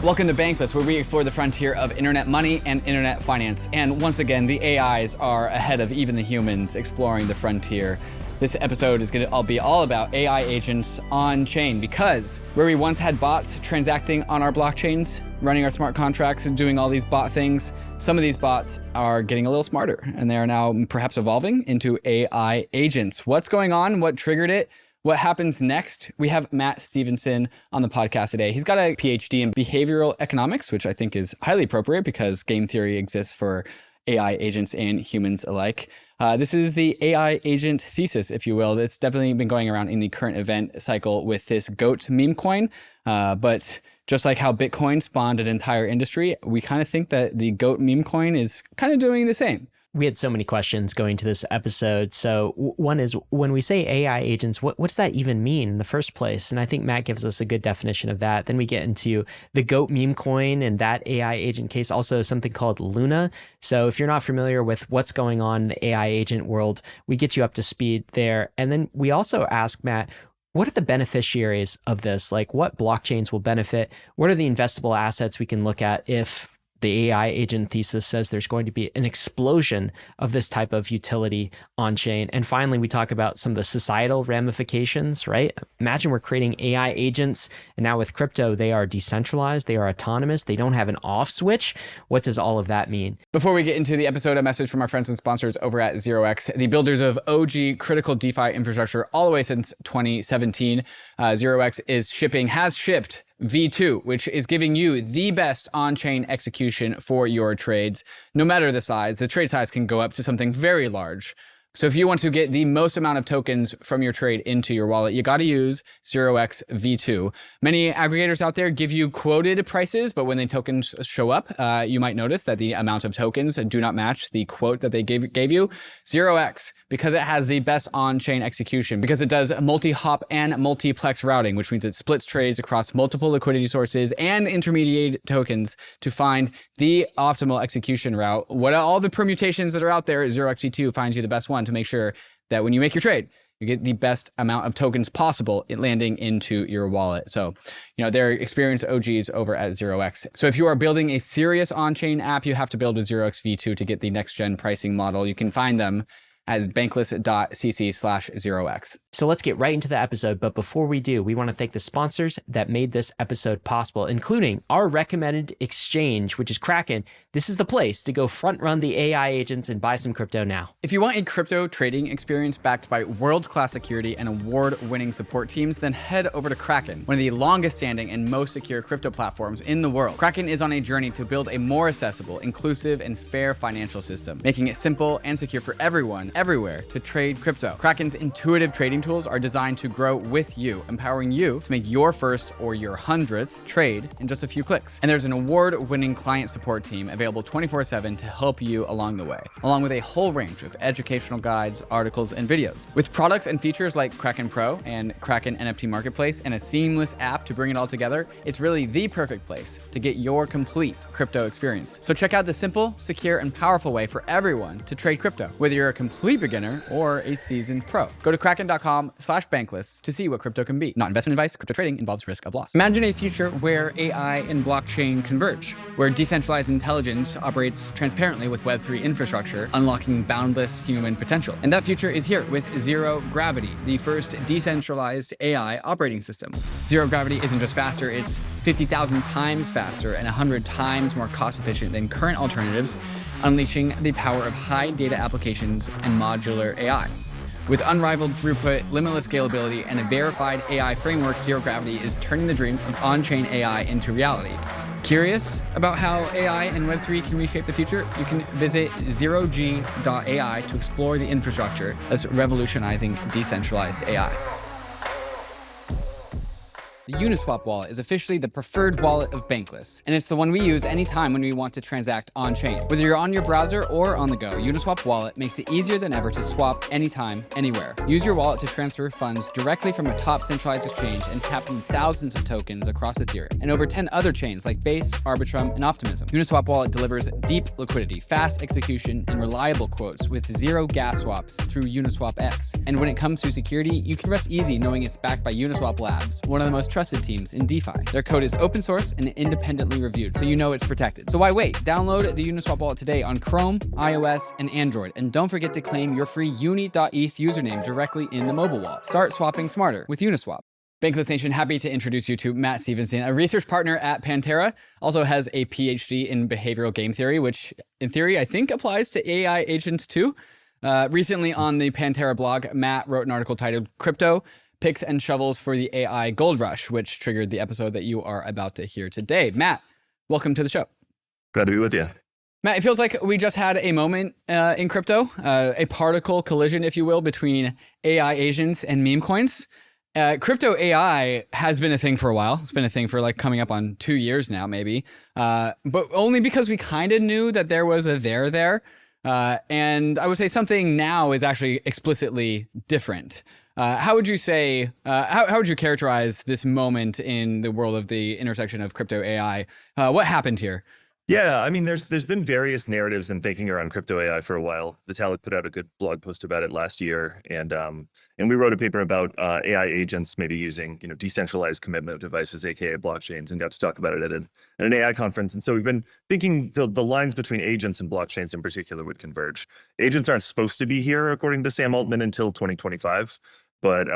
Welcome to Bankless, where we explore the frontier of internet money and internet finance. And once again, the AIs are ahead of even the humans exploring the frontier. This episode is going to be all about AI agents on chain, because where we once had bots transacting on our blockchains, running our smart contracts and doing all these bot things, some of these bots are getting a little smarter, and they are now perhaps evolving into AI agents. What's going on? What triggered it? What happens next? We have Matt Stephensen on the podcast today. He's got a PhD in behavioral economics, which I think is highly appropriate because game theory exists for AI agents and humans alike. This is the AI agent thesis, if you will. It's definitely been going around in the current event cycle with this GOAT Memecoin. But just like how Bitcoin spawned an entire industry, we kind of think that the GOAT Memecoin is kind of doing the same. We had so many questions going to this episode. So one is, when we say AI agents, what does that even mean in the first place? And I think Matt gives us a good definition of that. Then we get into the GOAT Memecoin and that AI agent case, also something called Luna. So if you're not familiar with what's going on in the AI agent world, we get you up to speed there. And then we also ask Matt, what are the beneficiaries of this? Like, what blockchains will benefit? What are the investable assets we can look at if the AI agent thesis says there's going to be an explosion of this type of utility on chain? And finally, we talk about some of the societal ramifications, right? Imagine we're creating AI agents, and now with crypto, they are decentralized, they are autonomous, they don't have an off switch. What does all of that mean? Before we get into the episode, a message from our friends and sponsors over at 0x, the builders of OG critical DeFi infrastructure all the way since 2017. 0x has shipped V2, which is giving you the best on-chain execution for your trades. No matter the size, the trade size can go up to something very large. So if you want to get the most amount of tokens from your trade into your wallet, you got to use 0x V2. Many aggregators out there give you quoted prices, but when the tokens show up, you might notice that the amount of tokens do not match the quote that they gave you. 0x, because it has the best on-chain execution, because it does multi-hop and multiplex routing, which means it splits trades across multiple liquidity sources and intermediate tokens to find the optimal execution route. What all the permutations that are out there, 0x V2 finds you the best one to make sure that when you make your trade, you get the best amount of tokens possible landing into your wallet. So, they're experienced OGs over at 0x. So if you are building a serious on-chain app, you have to build with 0x V2 to get the next-gen pricing model. You can find them as bankless.cc/0x. So let's get right into the episode. But before we do, we want to thank the sponsors that made this episode possible, including our recommended exchange, which is Kraken. This is the place to go front run the AI agents and buy some crypto now. If you want a crypto trading experience backed by world-class security and award-winning support teams, then head over to Kraken, one of the longest standing and most secure crypto platforms in the world. Kraken is on a journey to build a more accessible, inclusive, and fair financial system, making it simple and secure for everyone, everywhere, to trade crypto. Kraken's intuitive trading tools are designed to grow with you, empowering you to make your first or your 100th trade in just a few clicks. And there's an award-winning client support team available 24/7 to help you along the way, along with a whole range of educational guides, articles, and videos. With products and features like Kraken Pro and Kraken NFT Marketplace and a seamless app to bring it all together, it's really the perfect place to get your complete crypto experience. So check out the simple, secure, and powerful way for everyone to trade crypto, whether you're a complete beginner or a seasoned pro. Go to kraken.com/bankless to see what crypto can be. Not investment advice. Crypto trading involves risk of loss. Imagine a future where AI and blockchain converge, where decentralized intelligence operates transparently with Web3 infrastructure, unlocking boundless human potential. And that future is here with Zero Gravity, the first decentralized AI operating system. Zero Gravity isn't just faster, it's 50,000 times faster and 100 times more cost efficient than current alternatives, unleashing the power of high data applications and modular AI. With unrivaled throughput, limitless scalability, and a verified AI framework, Zero Gravity is turning the dream of on-chain AI into reality. Curious about how AI and Web3 can reshape the future? You can visit zerog.ai to explore the infrastructure that's revolutionizing decentralized AI. The Uniswap wallet is officially the preferred wallet of Bankless, and it's the one we use anytime when we want to transact on-chain. Whether you're on your browser or on the go, Uniswap wallet makes it easier than ever to swap anytime, anywhere. Use your wallet to transfer funds directly from a top centralized exchange and tap in thousands of tokens across Ethereum and over 10 other chains like Base, Arbitrum, and Optimism. Uniswap wallet delivers deep liquidity, fast execution, and reliable quotes with zero gas swaps through Uniswap X. And when it comes to security, you can rest easy knowing it's backed by Uniswap Labs, one of the most trusted teams in DeFi. Their code is open source and independently reviewed, so you know it's protected. So why wait? Download the Uniswap wallet today on Chrome, iOS, and Android. And don't forget to claim your free uni.eth username directly in the mobile wallet. Start swapping smarter with Uniswap. Bankless Nation, happy to introduce you to Matt Stephensen, a research partner at Pantera, also has a PhD in behavioral game theory, which in theory I think applies to AI agents too. Recently on the Pantera blog, Matt wrote an article titled Crypto, Picks and Shovels for the AI Gold Rush, which triggered the episode that you are about to hear today. Matt, welcome to the show. Glad to be with you. Matt, it feels like we just had a moment in crypto, a particle collision, if you will, between AI agents and meme coins. Crypto AI has been a thing for a while. It's been a thing for like coming up on 2 years now, maybe. But only because we kind of knew that there was a there. And I would say something now is actually explicitly different. How would you say, how would you characterize this moment in the world of the intersection of crypto AI? What happened here? Yeah, I mean, there's been various narratives and thinking around crypto AI for a while. Vitalik put out a good blog post about it last year, and we wrote a paper about AI agents maybe using decentralized commitment devices, aka blockchains, and got to talk about it at an AI conference. And so we've been thinking the lines between agents and blockchains in particular would converge. Agents aren't supposed to be here, according to Sam Altman, until 2025, but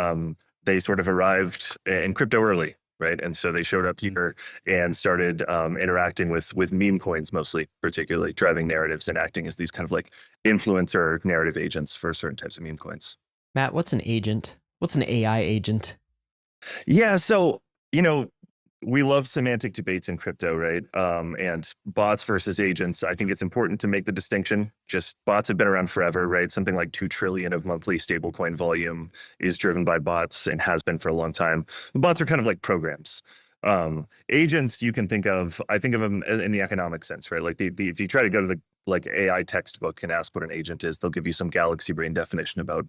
they sort of arrived in crypto early. Right. And so they showed up here and started interacting with meme coins, mostly, particularly driving narratives and acting as these kind of like influencer narrative agents for certain types of meme coins. Matt, what's an agent? What's an AI agent? Yeah. So, we love semantic debates in crypto, right? And bots versus agents. I think it's important to make the distinction. Just bots have been around forever, right? Something like 2 trillion of monthly stablecoin volume is driven by bots and has been for a long time. The bots are kind of like programs. Agents, you can I think of them in the economic sense, right? Like if you try to go to the AI textbook and ask what an agent is, they'll give you some galaxy brain definition about,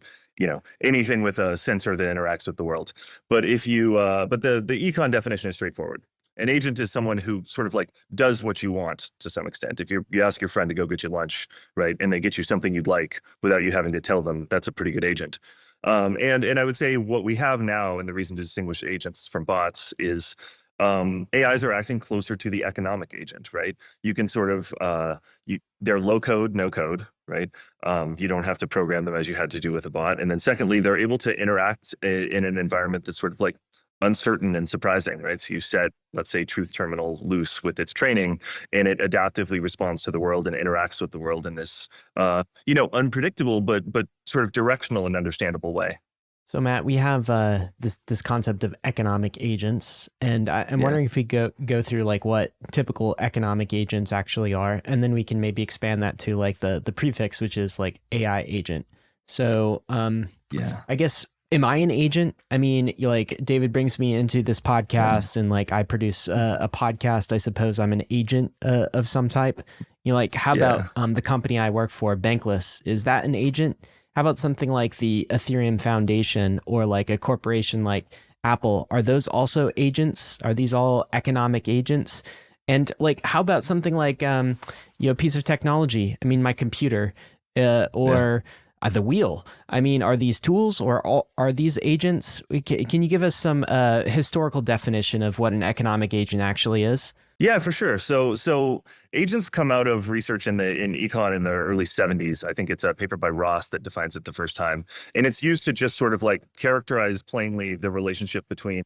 anything with a sensor that interacts with the world. But the econ definition is straightforward. An agent is someone who sort of like does what you want to some extent. If you ask your friend to go get you lunch, right, and they get you something you'd like without you having to tell them, that's a pretty good agent. And I would say what we have now, and the reason to distinguish agents from bots is AIs are acting closer to the economic agent, right? You can sort of, they're low code, no code, right? You don't have to program them as you had to do with a bot. And then secondly, they're able to interact in an environment that's sort of like uncertain and surprising, right? So you set, let's say, truth terminal loose with its training, and it adaptively responds to the world and interacts with the world in this, unpredictable, but sort of directional and understandable way. So Matt, we have this concept of economic agents, and I'm wondering if we go through like what typical economic agents actually are, and then we can maybe expand that to like the prefix, which is like AI agent. So I guess, am I an agent? I mean, like David brings me into this podcast, and like I produce a podcast. I suppose I'm an agent of some type. How about the company I work for, Bankless? Is that an agent? How about something like the Ethereum Foundation or like a corporation like Apple? Are those also agents? Are these all economic agents? And like, how about something like, a piece of technology? I mean, my computer or the wheel. I mean, are these tools or are these agents? Can you give us some historical definition of what an economic agent actually is? Yeah, for sure. So agents come out of research in econ in the early 70s. I think it's a paper by Ross that defines it the first time. And it's used to just sort of like characterize plainly the relationship between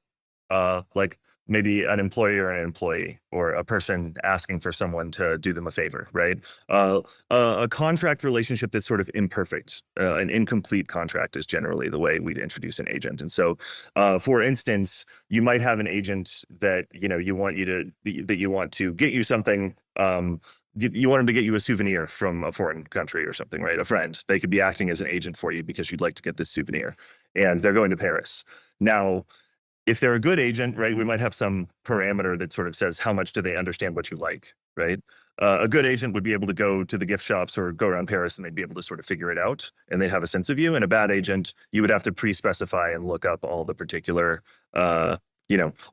like maybe an employer and an employee, or a person asking for someone to do them a favor, right? A contract relationship that's sort of imperfect. An incomplete contract is generally the way we'd introduce an agent. And so, for instance, you might have an agent that you want to get you something. You want them to get you a souvenir from a foreign country or something, right? A friend. They could be acting as an agent for you because you'd like to get this souvenir, and they're going to Paris. Now, if they're a good agent, right, we might have some parameter that sort of says how much do they understand what you like, right? A good agent would be able to go to the gift shops or go around Paris, and they'd be able to sort of figure it out, and they'd have a sense of you. And a bad agent, you would have to pre-specify and look up all the particular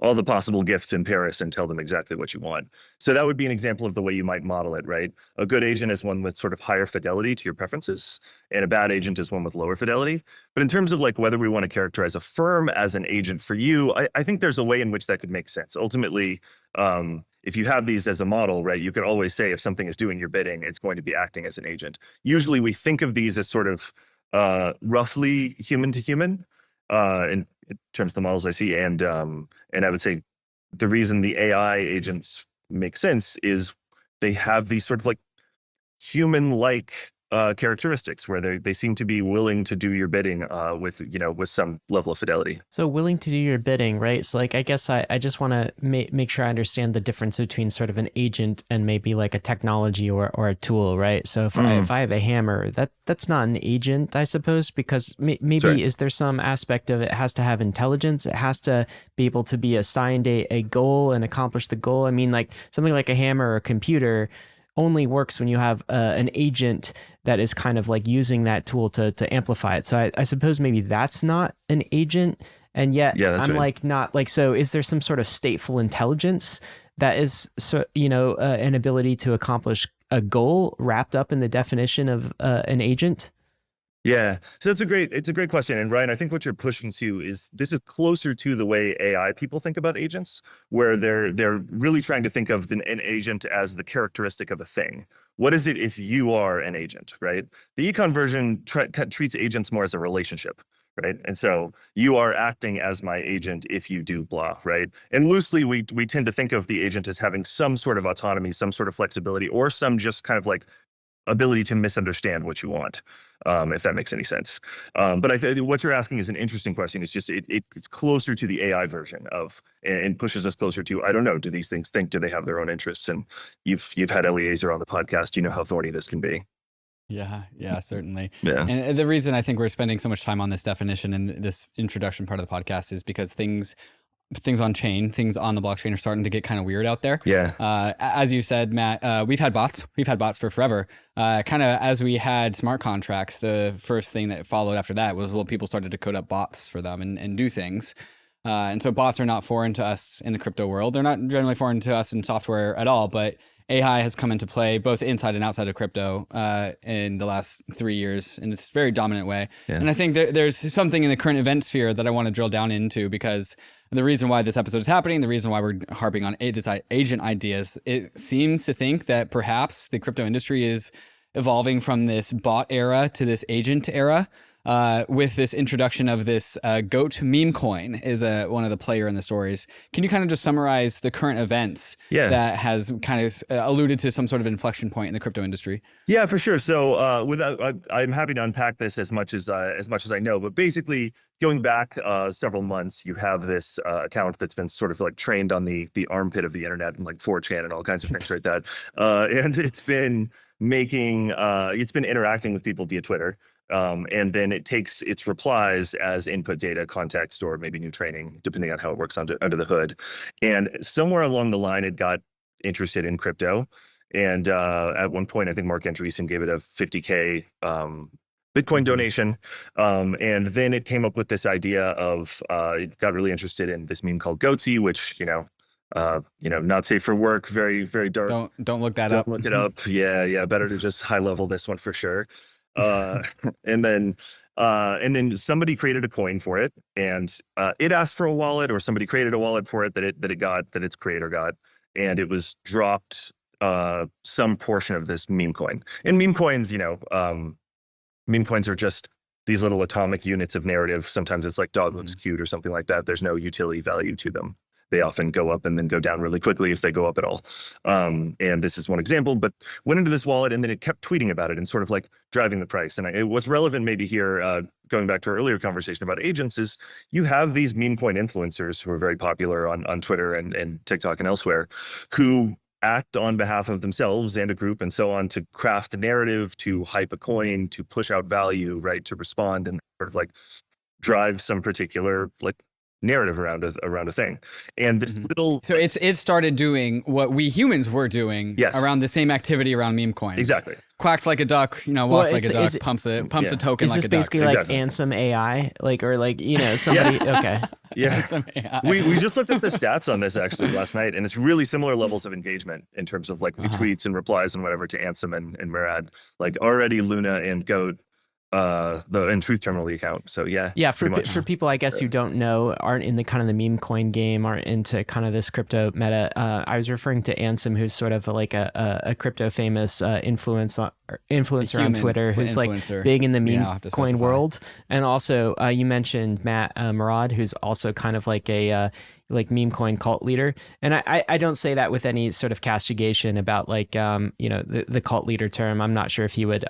all the possible gifts in Paris and tell them exactly what you want. So that would be an example of the way you might model it, right? A good agent is one with sort of higher fidelity to your preferences, and a bad agent is one with lower fidelity. But in terms of like whether we want to characterize a firm as an agent for you, I think there's a way in which that could make sense. Ultimately, if you have these as a model, right, you could always say if something is doing your bidding, it's going to be acting as an agent. Usually we think of these as sort of roughly human to human in terms of the models I see. And I would say the reason the AI agents make sense is they have these sort of like human-like characteristics where they seem to be willing to do your bidding with some level of fidelity. So willing to do your bidding, right? So like, I guess I just want to make sure I understand the difference between sort of an agent and maybe like a technology or a tool, right? So if I have a hammer, that's not an agent, I suppose, because maybe is there some aspect of it has to have intelligence? It has to be able to be assigned a goal and accomplish the goal. I mean, like something like a hammer or a computer only works when you have an agent that is kind of like using that tool to amplify it. So I suppose maybe that's not an agent. And yet I'm like, not like, so is there some sort of stateful intelligence that is, an ability to accomplish a goal wrapped up in the definition of an agent? Yeah, so it's a great question. And Ryan, I think what you're pushing to is this is closer to the way AI people think about agents, where they're really trying to think of an agent as the characteristic of a thing. What is it if you are an agent, right? The econ version treats agents more as a relationship, right? And so you are acting as my agent if you do blah, right? And loosely, we tend to think of the agent as having some sort of autonomy, some sort of flexibility, or some just kind of like ability to misunderstand what you want, if that makes any sense. But I think what you're asking is an interesting question. It's just it's closer to the AI version of, and pushes us closer to, I don't know, do these things think, do they have their own interests? And you've had Eliezer on the podcast, you know how thorny this can be. Yeah, certainly. Yeah. And the reason I think we're spending so much time on this definition and this introduction part of the podcast is because things on chain, things on the blockchain are starting to get kind of weird out there. Yeah. As you said, Matt, we've had bots for forever. Kind of as we had smart contracts, the first thing that followed after that was, well, people started to code up bots for them and do things. And so bots are not foreign to us in the crypto world. They're not generally foreign to us in software at all, but AI has come into play both inside and outside of crypto in the last 3 years in this very dominant way. Yeah. And I think there's something in the current event sphere that I want to drill down into, because the reason why this episode is happening, the reason why we're harping on this agent ideas, it seems to think that perhaps the crypto industry is evolving from this bot era to this agent era. With this introduction of this goat Memecoin is one of the player in the stories. Can you kind of just summarize the current events that has kind of alluded to some sort of inflection point in the crypto industry? Yeah, for sure. So I'm happy to unpack this as much as I know, but basically going back several months, you have this account that's been sort of like trained on the armpit of the internet and like 4chan and all kinds of things like that. And it's been interacting with people via Twitter. And then it takes its replies as input data, context, or maybe new training, depending on how it works under the hood. And somewhere along the line, it got interested in crypto. And at one point, I think Mark Andreessen gave it a $50K Bitcoin donation. And then it came up with this idea of, it got really interested in this meme called Goatsy, which, not safe for work, very, very dark. Don't look that up. Don't look it up. Yeah. Better to just high level this one for sure. And then somebody created a coin for it, and it asked for a wallet, or somebody created a wallet for it that its creator got, and it was dropped some portion of this meme coin. And meme coins, meme coins are just these little atomic units of narrative. Sometimes it's like dog looks cute or something like that. There's no utility value to them. They often go up and then go down really quickly if they go up at all. And this is one example, but went into this wallet and then it kept tweeting about it and sort of like driving the price. And what's relevant maybe here, going back to our earlier conversation about agents, is you have these meme coin influencers who are very popular on Twitter and TikTok and elsewhere, who act on behalf of themselves and a group and so on to craft a narrative, to hype a coin, to push out value, right, to respond and sort of like drive some particular like narrative around a thing. And this little, so it started doing what we humans were doing around the same activity around meme coins. Exactly. Quacks like a duck, walks like a duck, pumps a token is like a duck. Is this basically like Ansem AI, somebody? Okay. Yeah. We just looked at the stats on this actually last night, and it's really similar levels of engagement in terms of like retweets and replies and whatever to Ansem and Murad. Like already Luna and Goat, the Truth Terminal account. So for people I guess who don't know, aren't in the kind of the meme coin game, aren't into kind of this crypto meta, I was referring to Ansem, who's sort of like a crypto famous influencer on Twitter, who's like big in the meme coin world. And also you mentioned Matt Murad, who's also kind of like a meme coin cult leader. And I don't say that with any sort of castigation about like the cult leader term. I'm not sure if he would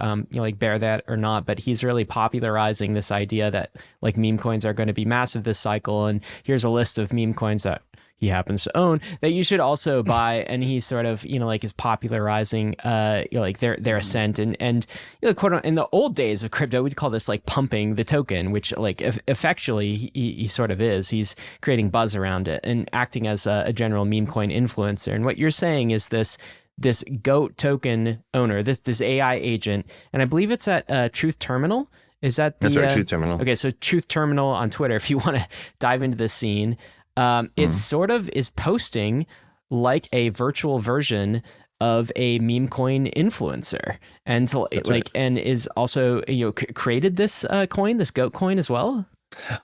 bear that or not, but he's really popularizing this idea that like meme coins are going to be massive this cycle, and here's a list of meme coins that he happens to own that you should also buy. And he sort of is popularizing their ascent and quote, in the old days of crypto we'd call this like pumping the token, which like effectually he sort of is. He's creating buzz around it and acting as a general meme coin influencer. And what you're saying is this GOAT token owner, this AI agent, and I believe it's at Truth Terminal. Is that that's right, Truth Terminal? Okay, so Truth Terminal on Twitter, if you want to dive into this scene. It sort of is posting like a virtual version of a meme coin influencer, and and is also created this coin, this GOAT coin as well.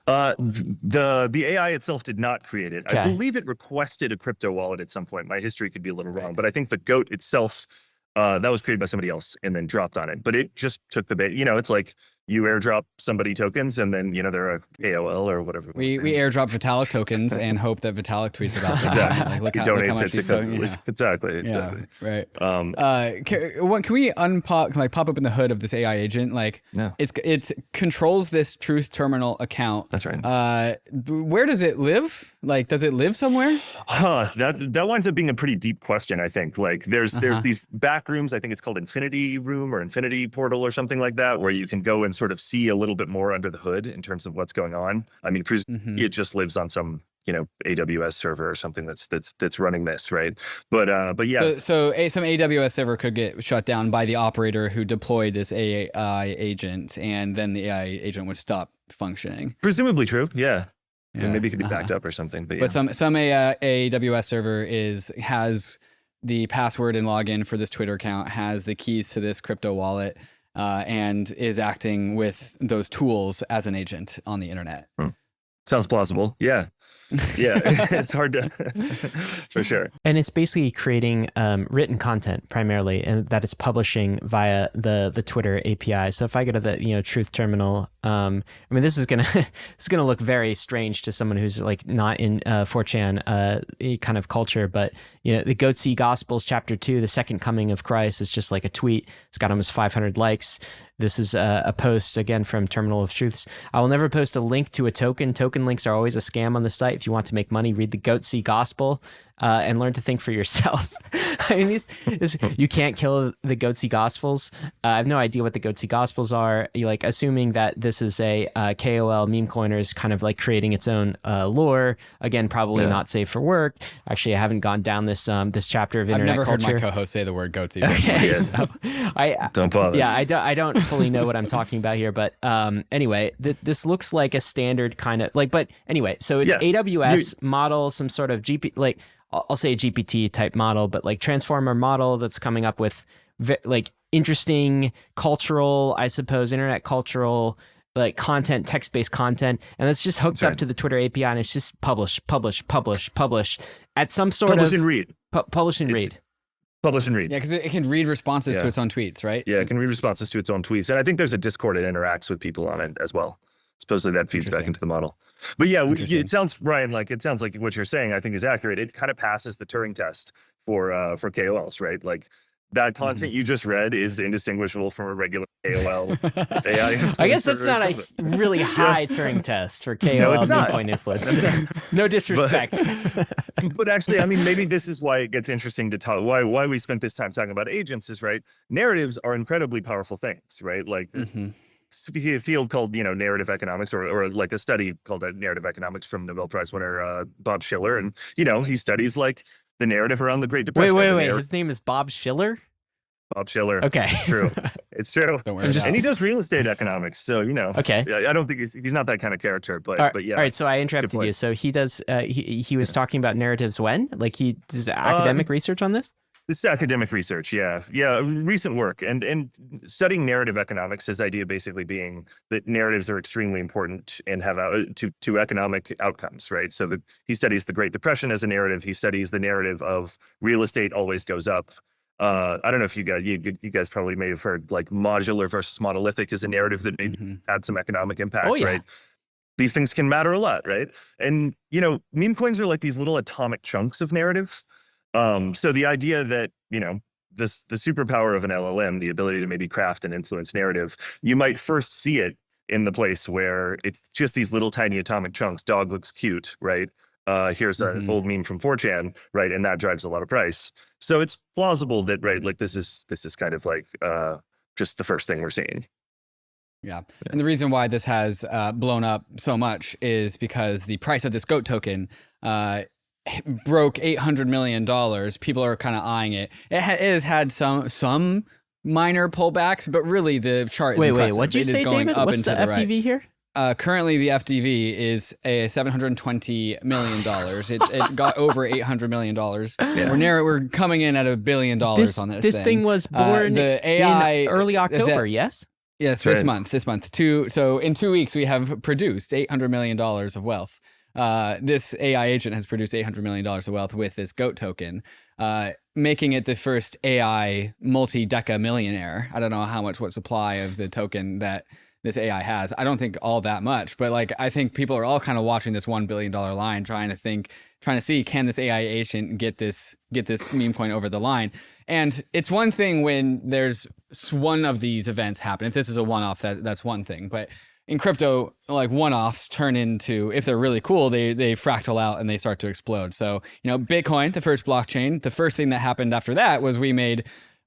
The AI itself did not create it. Okay. I believe it requested a crypto wallet at some point. My history could be a little wrong, but I think the GOAT itself that was created by somebody else and then dropped on it. But it just took the bait. It's like you airdrop somebody tokens and then, they're a AOL or whatever. We airdrop Vitalik tokens and hope that Vitalik tweets about them. Exactly. Like, look He how donates much it to Exactly. Yeah, right. Can we pop up in the hood of this AI agent? Like, it controls this Truth Terminal account. That's right. Where does it live? Like, does it live somewhere? That winds up being a pretty deep question, I think. Like, there's these back rooms. I think it's called Infinity Room or Infinity Portal or something like that, where you can go and sort of see a little bit more under the hood in terms of what's going on. I mean, it just lives on some AWS server or something that's running this, right? But yeah. So some AWS server could get shut down by the operator who deployed this AI agent, and then the AI agent would stop functioning. Presumably true. Yeah. And maybe it could be backed up or something. But some AWS server has the password and login for this Twitter account, has the keys to this crypto wallet, and is acting with those tools as an agent on the internet. Sounds plausible. Yeah. Yeah, it's hard to, for sure. And it's basically creating written content primarily, and that it's publishing via the Twitter API. So if I go to the Truth Terminal, I mean, this is gonna look very strange to someone who's like not in 4chan kind of culture, but the Goatsy Gospels chapter 2, the second coming of Christ, is just like a tweet. It's got almost 500 likes. This is a post, again, from Terminal of Truths. I will never post a link to a token. Token links are always a scam on the site. If you want to make money, read the Goatsy Gospel and learn to think for yourself. I mean, you can't kill the Goatsy Gospels. I have no idea what the Goatsy Gospels are. Assuming that this is a KOL meme coiners kind of like creating its own lore. Again, probably not safe for work. Actually, I haven't gone down this chapter of internet culture. I've never heard my co-host say the word Goatsy. Okay, so don't bother. Yeah, I don't fully know what I'm talking about here, but anyway, this looks like a standard kind of but anyway, so it's AWS model, some sort of I'll say a GPT type model, but like transformer model that's coming up with interesting cultural, I suppose, internet cultural content, text-based content, and it's just hooked up to the Twitter API, and it's just publish at some sort publish of and read. Publish and read. Publish and read. Yeah, because it can read responses to its own tweets, right? Yeah, it can read responses to its own tweets, and I think there's a Discord that interacts with people on it as well. Supposedly that feeds back into the model. But yeah, it sounds, Ryan, it sounds like what you're saying, I think, is accurate. It kind of passes the Turing test for KOLs, right? Like that content you just read is indistinguishable from a regular KOL AI. I guess that's not a really high Turing test for KOL meme coin influence. No disrespect. But actually, I mean, maybe this is why it gets interesting to talk. Why we spent this time talking about agents is, right? Narratives are incredibly powerful things, right? Like field called, narrative economics, or like a study called narrative economics from Nobel Prize winner Bob Schiller. And, he studies like the narrative around the Great Depression. Wait. His name is Bob Schiller? Bob Schiller. Okay. It's true. It's true. Don't worry about And it. he does real estate economics. So, Okay. I don't think he's not that kind of character, but yeah. All right. So I interrupted you. So he does, he was talking about narratives when? Like he does academic research on this? This is academic research, yeah, recent work, and studying narrative economics. His idea basically being that narratives are extremely important and have to economic outcomes, right? So that he studies the Great Depression as a narrative. He studies the narrative of real estate always goes up. I don't know if you guys probably may have heard like modular versus monolithic is a narrative that maybe had some economic impact, right? These things can matter a lot, right? And meme coins are like these little atomic chunks of narrative. So the idea that, the superpower of an LLM, the ability to maybe craft and influence narrative, you might first see it in the place where it's just these little tiny atomic chunks. Dog looks cute, right? Here's an old meme from 4chan, right? And that drives a lot of price. So it's plausible that, right, like this is kind of like just the first thing we're seeing. Yeah. And the reason why this has blown up so much is because the price of this GOAT token broke $800 million. People are kind of eyeing it. It has had some minor pullbacks, but really the chart is impressive. Wait, what'd you say, David? What's the FDV here? Currently, the FDV is a $720 million. It got over $800 million. Yeah. We're coming in at $1 billion on this thing. This thing was born the AI, in early October, yes? Yes, this month. So in 2 weeks, we have produced $800 million of wealth. This AI agent has produced $800 million of wealth with this GOAT token, making it the first AI multi-deca millionaire. I don't know what supply of the token that this AI has. I don't think all that much, but like I think people are all kind of watching this $1 billion line, trying to see, can this AI agent get this meme coin over the line? And it's one thing when there's one of these events happen. If this is a one-off, that's one thing. But in crypto, like one-offs turn into, if they're really cool, they fractal out and they start to explode. So, Bitcoin, the first blockchain, the first thing that happened after that was we made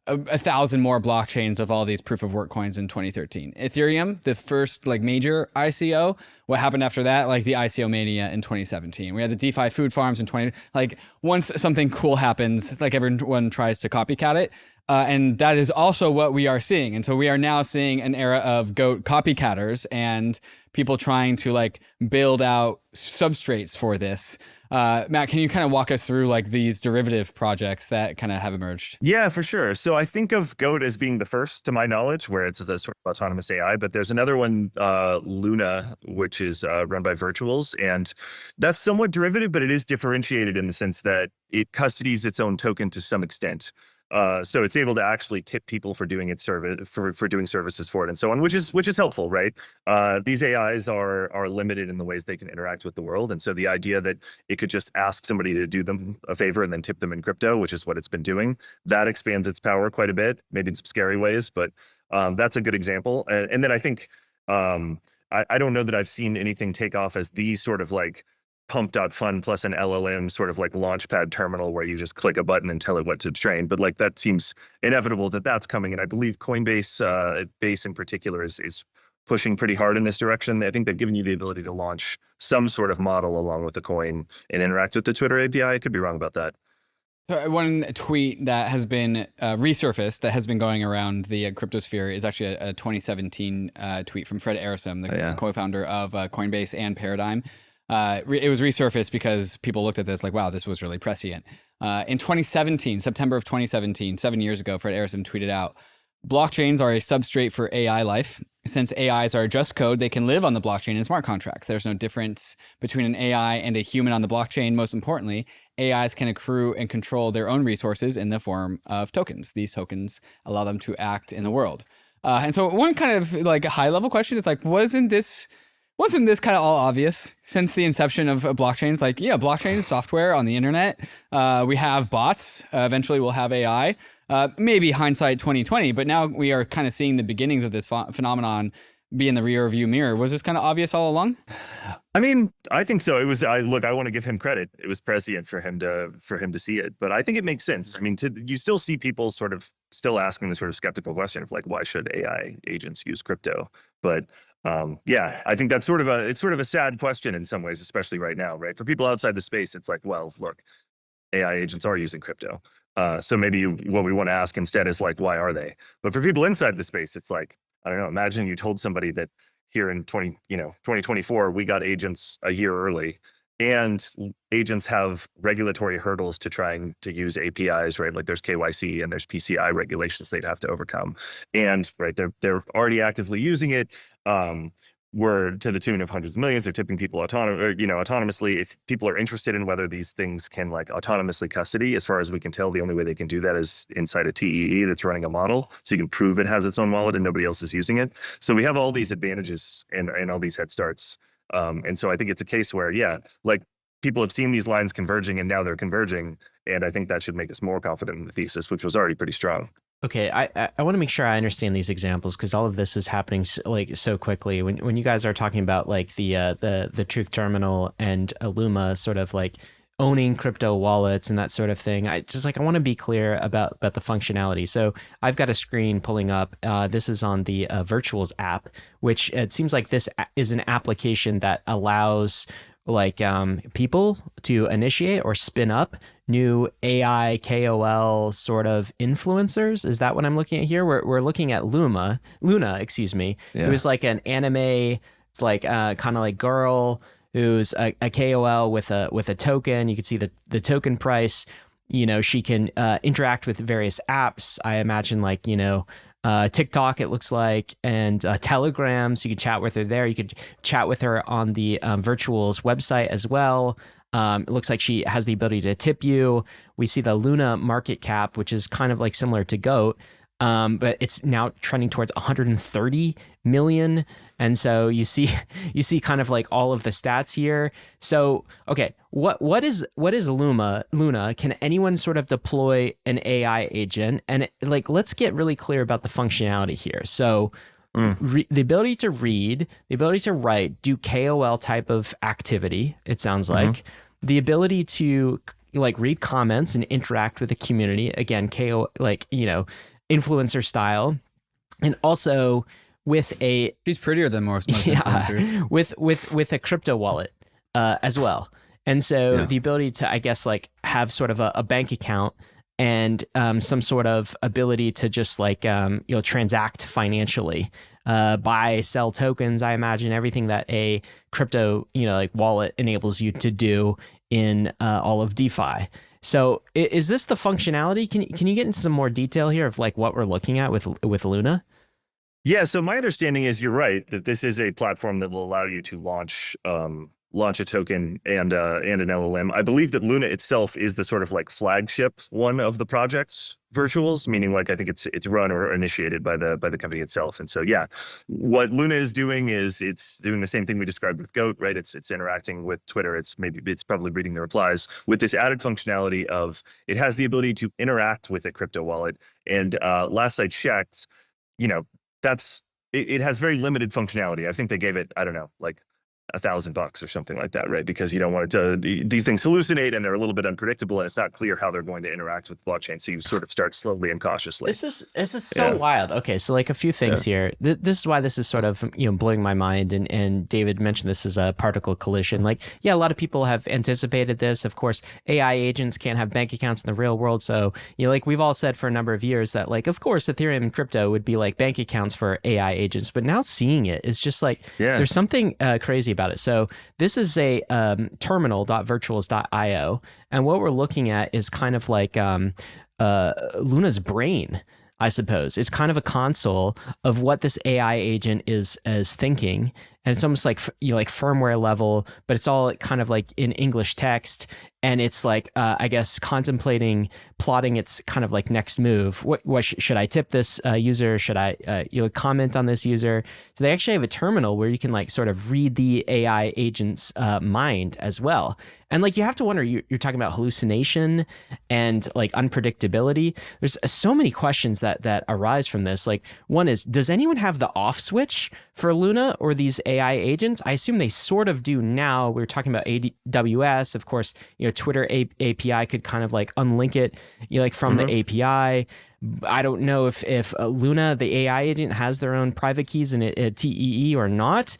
1,000 more blockchains of all these proof of work coins in 2013. Ethereum, the first like major ICO. What happened after that? Like the ICO mania in 2017. We had the DeFi food farms in 20. Like once something cool happens, like everyone tries to copycat it. And that is also what we are seeing. And so we are now seeing an era of GOAT copycatters and people trying to like build out substrates for this. Matt, can you kind of walk us through like these derivative projects that kind of have emerged? Yeah, for sure. So I think of GOAT as being the first, to my knowledge, where it's a sort of autonomous AI, but there's another one, Luna, which is run by Virtuals. And that's somewhat derivative, but it is differentiated in the sense that it custodies its own token to some extent. So it's able to actually tip people for doing its service for doing services for it and so on, which is helpful, right? These AIs are limited in the ways they can interact with the world, and so the idea that it could just ask somebody to do them a favor and then tip them in crypto, which is what it's been doing, that expands its power quite a bit, maybe in some scary ways, but that's a good example. And then I think I don't know that I've seen anything take off as the sort of like pump.fun plus an LLM sort of like launchpad terminal where you just click a button and tell it what to train. But like that seems inevitable that that's coming. And I believe Coinbase Base in particular is pushing pretty hard in this direction. I think they've given you the ability to launch some sort of model along with the coin and interact with the Twitter API. I could be wrong about that. So one tweet that has been resurfaced that has been going around the cryptosphere is actually a 2017 tweet from Fred Ehrsam, the co-founder of Coinbase and Paradigm. It was resurfaced because people looked at this like, wow, this was really prescient. In 2017, September of 2017, 7 years ago, Fred Ehrsam tweeted out, blockchains are a substrate for AI life. Since AIs are just code, they can live on the blockchain in smart contracts. There's no difference between an AI and a human on the blockchain. Most importantly, AIs can accrue and control their own resources in the form of tokens. These tokens allow them to act in the world. And so one kind of like a high level question is like, wasn't this kind of all obvious since the inception of blockchains? Like, yeah, blockchain is software on the internet. We have bots. Eventually we'll have AI. Maybe hindsight 2020, but now we are kind of seeing the beginnings of this phenomenon be in the rear view mirror. Was this kind of obvious all along? I mean, I think so. It was. I want to give him credit. It was prescient for him to see it. But I think it makes sense. I mean, you still see people sort of still asking the sort of skeptical question of like, why should AI agents use crypto? But yeah, I think that's sort of a sad question in some ways, especially right now, right? For people outside the space, it's like, well, look, AI agents are using crypto. So maybe what we want to ask instead is like, why are they? But for people inside the space, it's like, I don't know. Imagine you told somebody that here in 2024, we got agents a year early, and agents have regulatory hurdles to trying to use APIs, right? Like there's KYC and there's PCI regulations they'd have to overcome, and right, they're already actively using it. We're to the tune of hundreds of millions. They're tipping people autonomously. If people are interested in whether these things can like autonomously custody, as far as we can tell, the only way they can do that is inside a TEE that's running a model. So you can prove it has its own wallet and nobody else is using it. So we have all these advantages and all these head starts. And so I think it's a case where, yeah, like people have seen these lines converging and now they're converging. And I think that should make us more confident in the thesis, which was already pretty strong. Okay, I want to make sure I understand these examples because all of this is happening so quickly. When you guys are talking about like the Truth Terminal and Luma sort of like owning crypto wallets and that sort of thing, I want to be clear about the functionality. So I've got a screen pulling up. This is on the Virtuals app, which it seems like this is an application that allows like people to initiate or spin up new AI KOL sort of influencers. Is that what I'm looking at here? We're looking at Luna, excuse me. Yeah. It was like an anime. It's like kind of like girl who's a KOL with a token. You can see the token price. You know, she can interact with various apps. I imagine like, TikTok, it looks like, and Telegram. So you can chat with her there. You could chat with her on the Virtuals website as well. It looks like she has the ability to tip you. We see the Luna market cap, which is kind of like similar to GOAT, but it's now trending towards 130 million. And so you see kind of like all of the stats here. So, okay, what is Luna? Can anyone sort of deploy an AI agent? And let's get really clear about the functionality here. So the ability to read, the ability to write, do KOL type of activity, it sounds like. The ability to like read comments and interact with the community, again, influencer style, and also with she's prettier than most influencers. with a crypto wallet as well. And so the ability to, I guess, like have sort of a bank account and some sort of ability to just like transact financially, buy, sell tokens. I imagine everything that a crypto like wallet enables you to do in all of DeFi. So is this the functionality? Can you get into some more detail here of like what we're looking at with Luna? Yeah. So my understanding is you're right that this is a platform that will allow you to launch a token and an LLM. I believe that Luna itself is the sort of like flagship one of the project's Virtuals, meaning like I think it's run or initiated by the company itself. And so yeah, what Luna is doing is it's doing the same thing we described with GOAT, right? It's interacting with Twitter. It's probably reading the replies with this added functionality of it has the ability to interact with a crypto wallet. And last I checked, it has very limited functionality. I think they gave it, I don't know, like $1,000 or something like that, right? Because you don't want it to, these things hallucinate and they're a little bit unpredictable and it's not clear how they're going to interact with the blockchain. So you sort of start slowly and cautiously. This is so wild. Okay. So like a few things here. This is why this is sort of, blowing my mind. And David mentioned this as a particle collision. Like, yeah, a lot of people have anticipated this. Of course, AI agents can't have bank accounts in the real world. So, like we've all said for a number of years that like, of course, Ethereum and crypto would be like bank accounts for AI agents. But now seeing it is just like, there's something crazy about it. So this is a terminal.virtuals.io. And what we're looking at is kind of like Luna's brain, I suppose. It's kind of a console of what this AI agent is thinking. and it's almost like like firmware level, but it's all kind of like in English text, and it's like I guess plotting its kind of like next move. What should I tip this user? Should I comment on this user? So they actually have a terminal where you can like sort of read the AI agent's mind as well. And like you have to wonder, you're talking about hallucination and like unpredictability. There's so many questions that arise from this. Like one is, does anyone have the off switch for Luna or these AI agents? I assume they sort of do now. We were talking about AWS, of course. Twitter API could kind of like unlink it, like from the API. I don't know if Luna, the AI agent, has their own private keys in a TEE or not.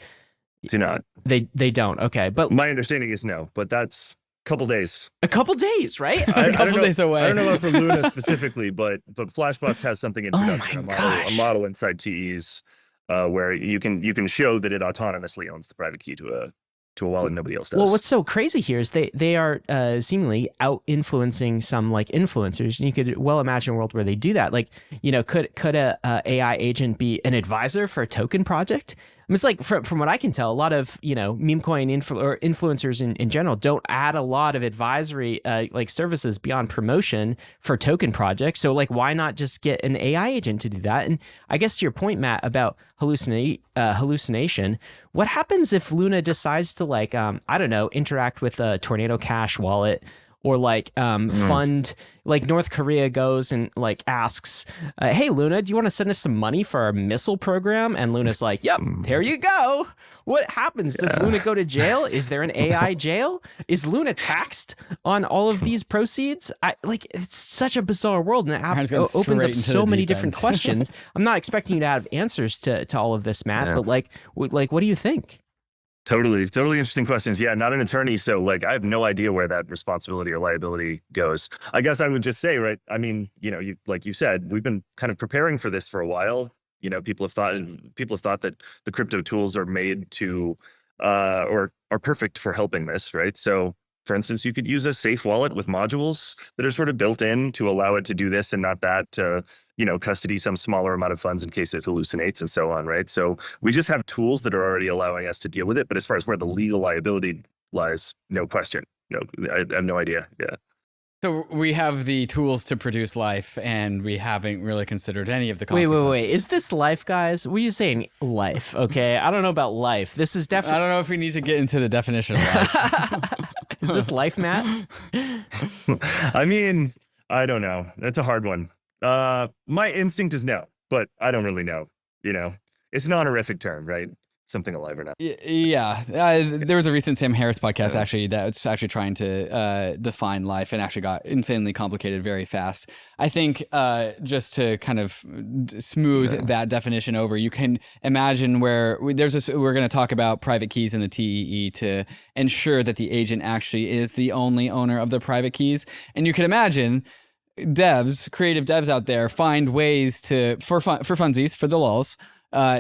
Do not. They don't. Okay, but my understanding is no. But that's a couple days. A couple days, right? A couple days away. I don't know about for Luna specifically, but Flashbots has something in production, a model inside TEs where you can show that it autonomously owns the private key to a wallet nobody else does. Well, what's so crazy here is they are seemingly out influencing some like influencers, and you could well imagine a world where they do that. Like, could a AI agent be an advisor for a token project? I mean, it's like from what I can tell, a lot of Memecoin or influencers in general don't add a lot of advisory like services beyond promotion for token projects. So like, why not just get an AI agent to do that? And I guess to your point, Matt, about hallucination, what happens if Luna decides to like I don't know, interact with a Tornado Cash wallet? Or like fund, like North Korea goes and like asks, hey, Luna, do you want to send us some money for our missile program? And Luna's like, yep, there you go. What happens? Does Luna go to jail? Is there an AI jail? Is Luna taxed on all of these proceeds? It's such a bizarre world, and it opens up so many different questions. I'm not expecting you to have answers to all of this, Matt, but like, what do you think? Totally interesting questions. Yeah, not an attorney, so like I have no idea where that responsibility or liability goes. I guess I would just say, right, I mean, you like you said, we've been kind of preparing for this for a while. People have thought that the crypto tools are made to or are perfect for helping this, right? So for instance, you could use a safe wallet with modules that are sort of built in to allow it to do this and not that, to, custody some smaller amount of funds in case it hallucinates and so on, right? So we just have tools that are already allowing us to deal with it. But as far as where the legal liability lies, no question. No, I have no idea. Yeah. So we have the tools to produce life, and we haven't really considered any of the consequences. Wait. Is this life, guys? We're just saying life, okay? I don't know about life. This is definitely... I don't know if we need to get into the definition of life. Is this life, Matt? I mean, I don't know. That's a hard one. My instinct is no, but I don't really know. It's an honorific term, right? Something alive or not. Yeah. There was a recent Sam Harris podcast actually that's actually trying to define life, and actually got insanely complicated very fast. I think just to kind of smooth that definition over, you can imagine where we're going to talk about private keys in the TEE to ensure that the agent actually is the only owner of the private keys. And you can imagine creative devs out there find ways to, for funsies, for the lulz,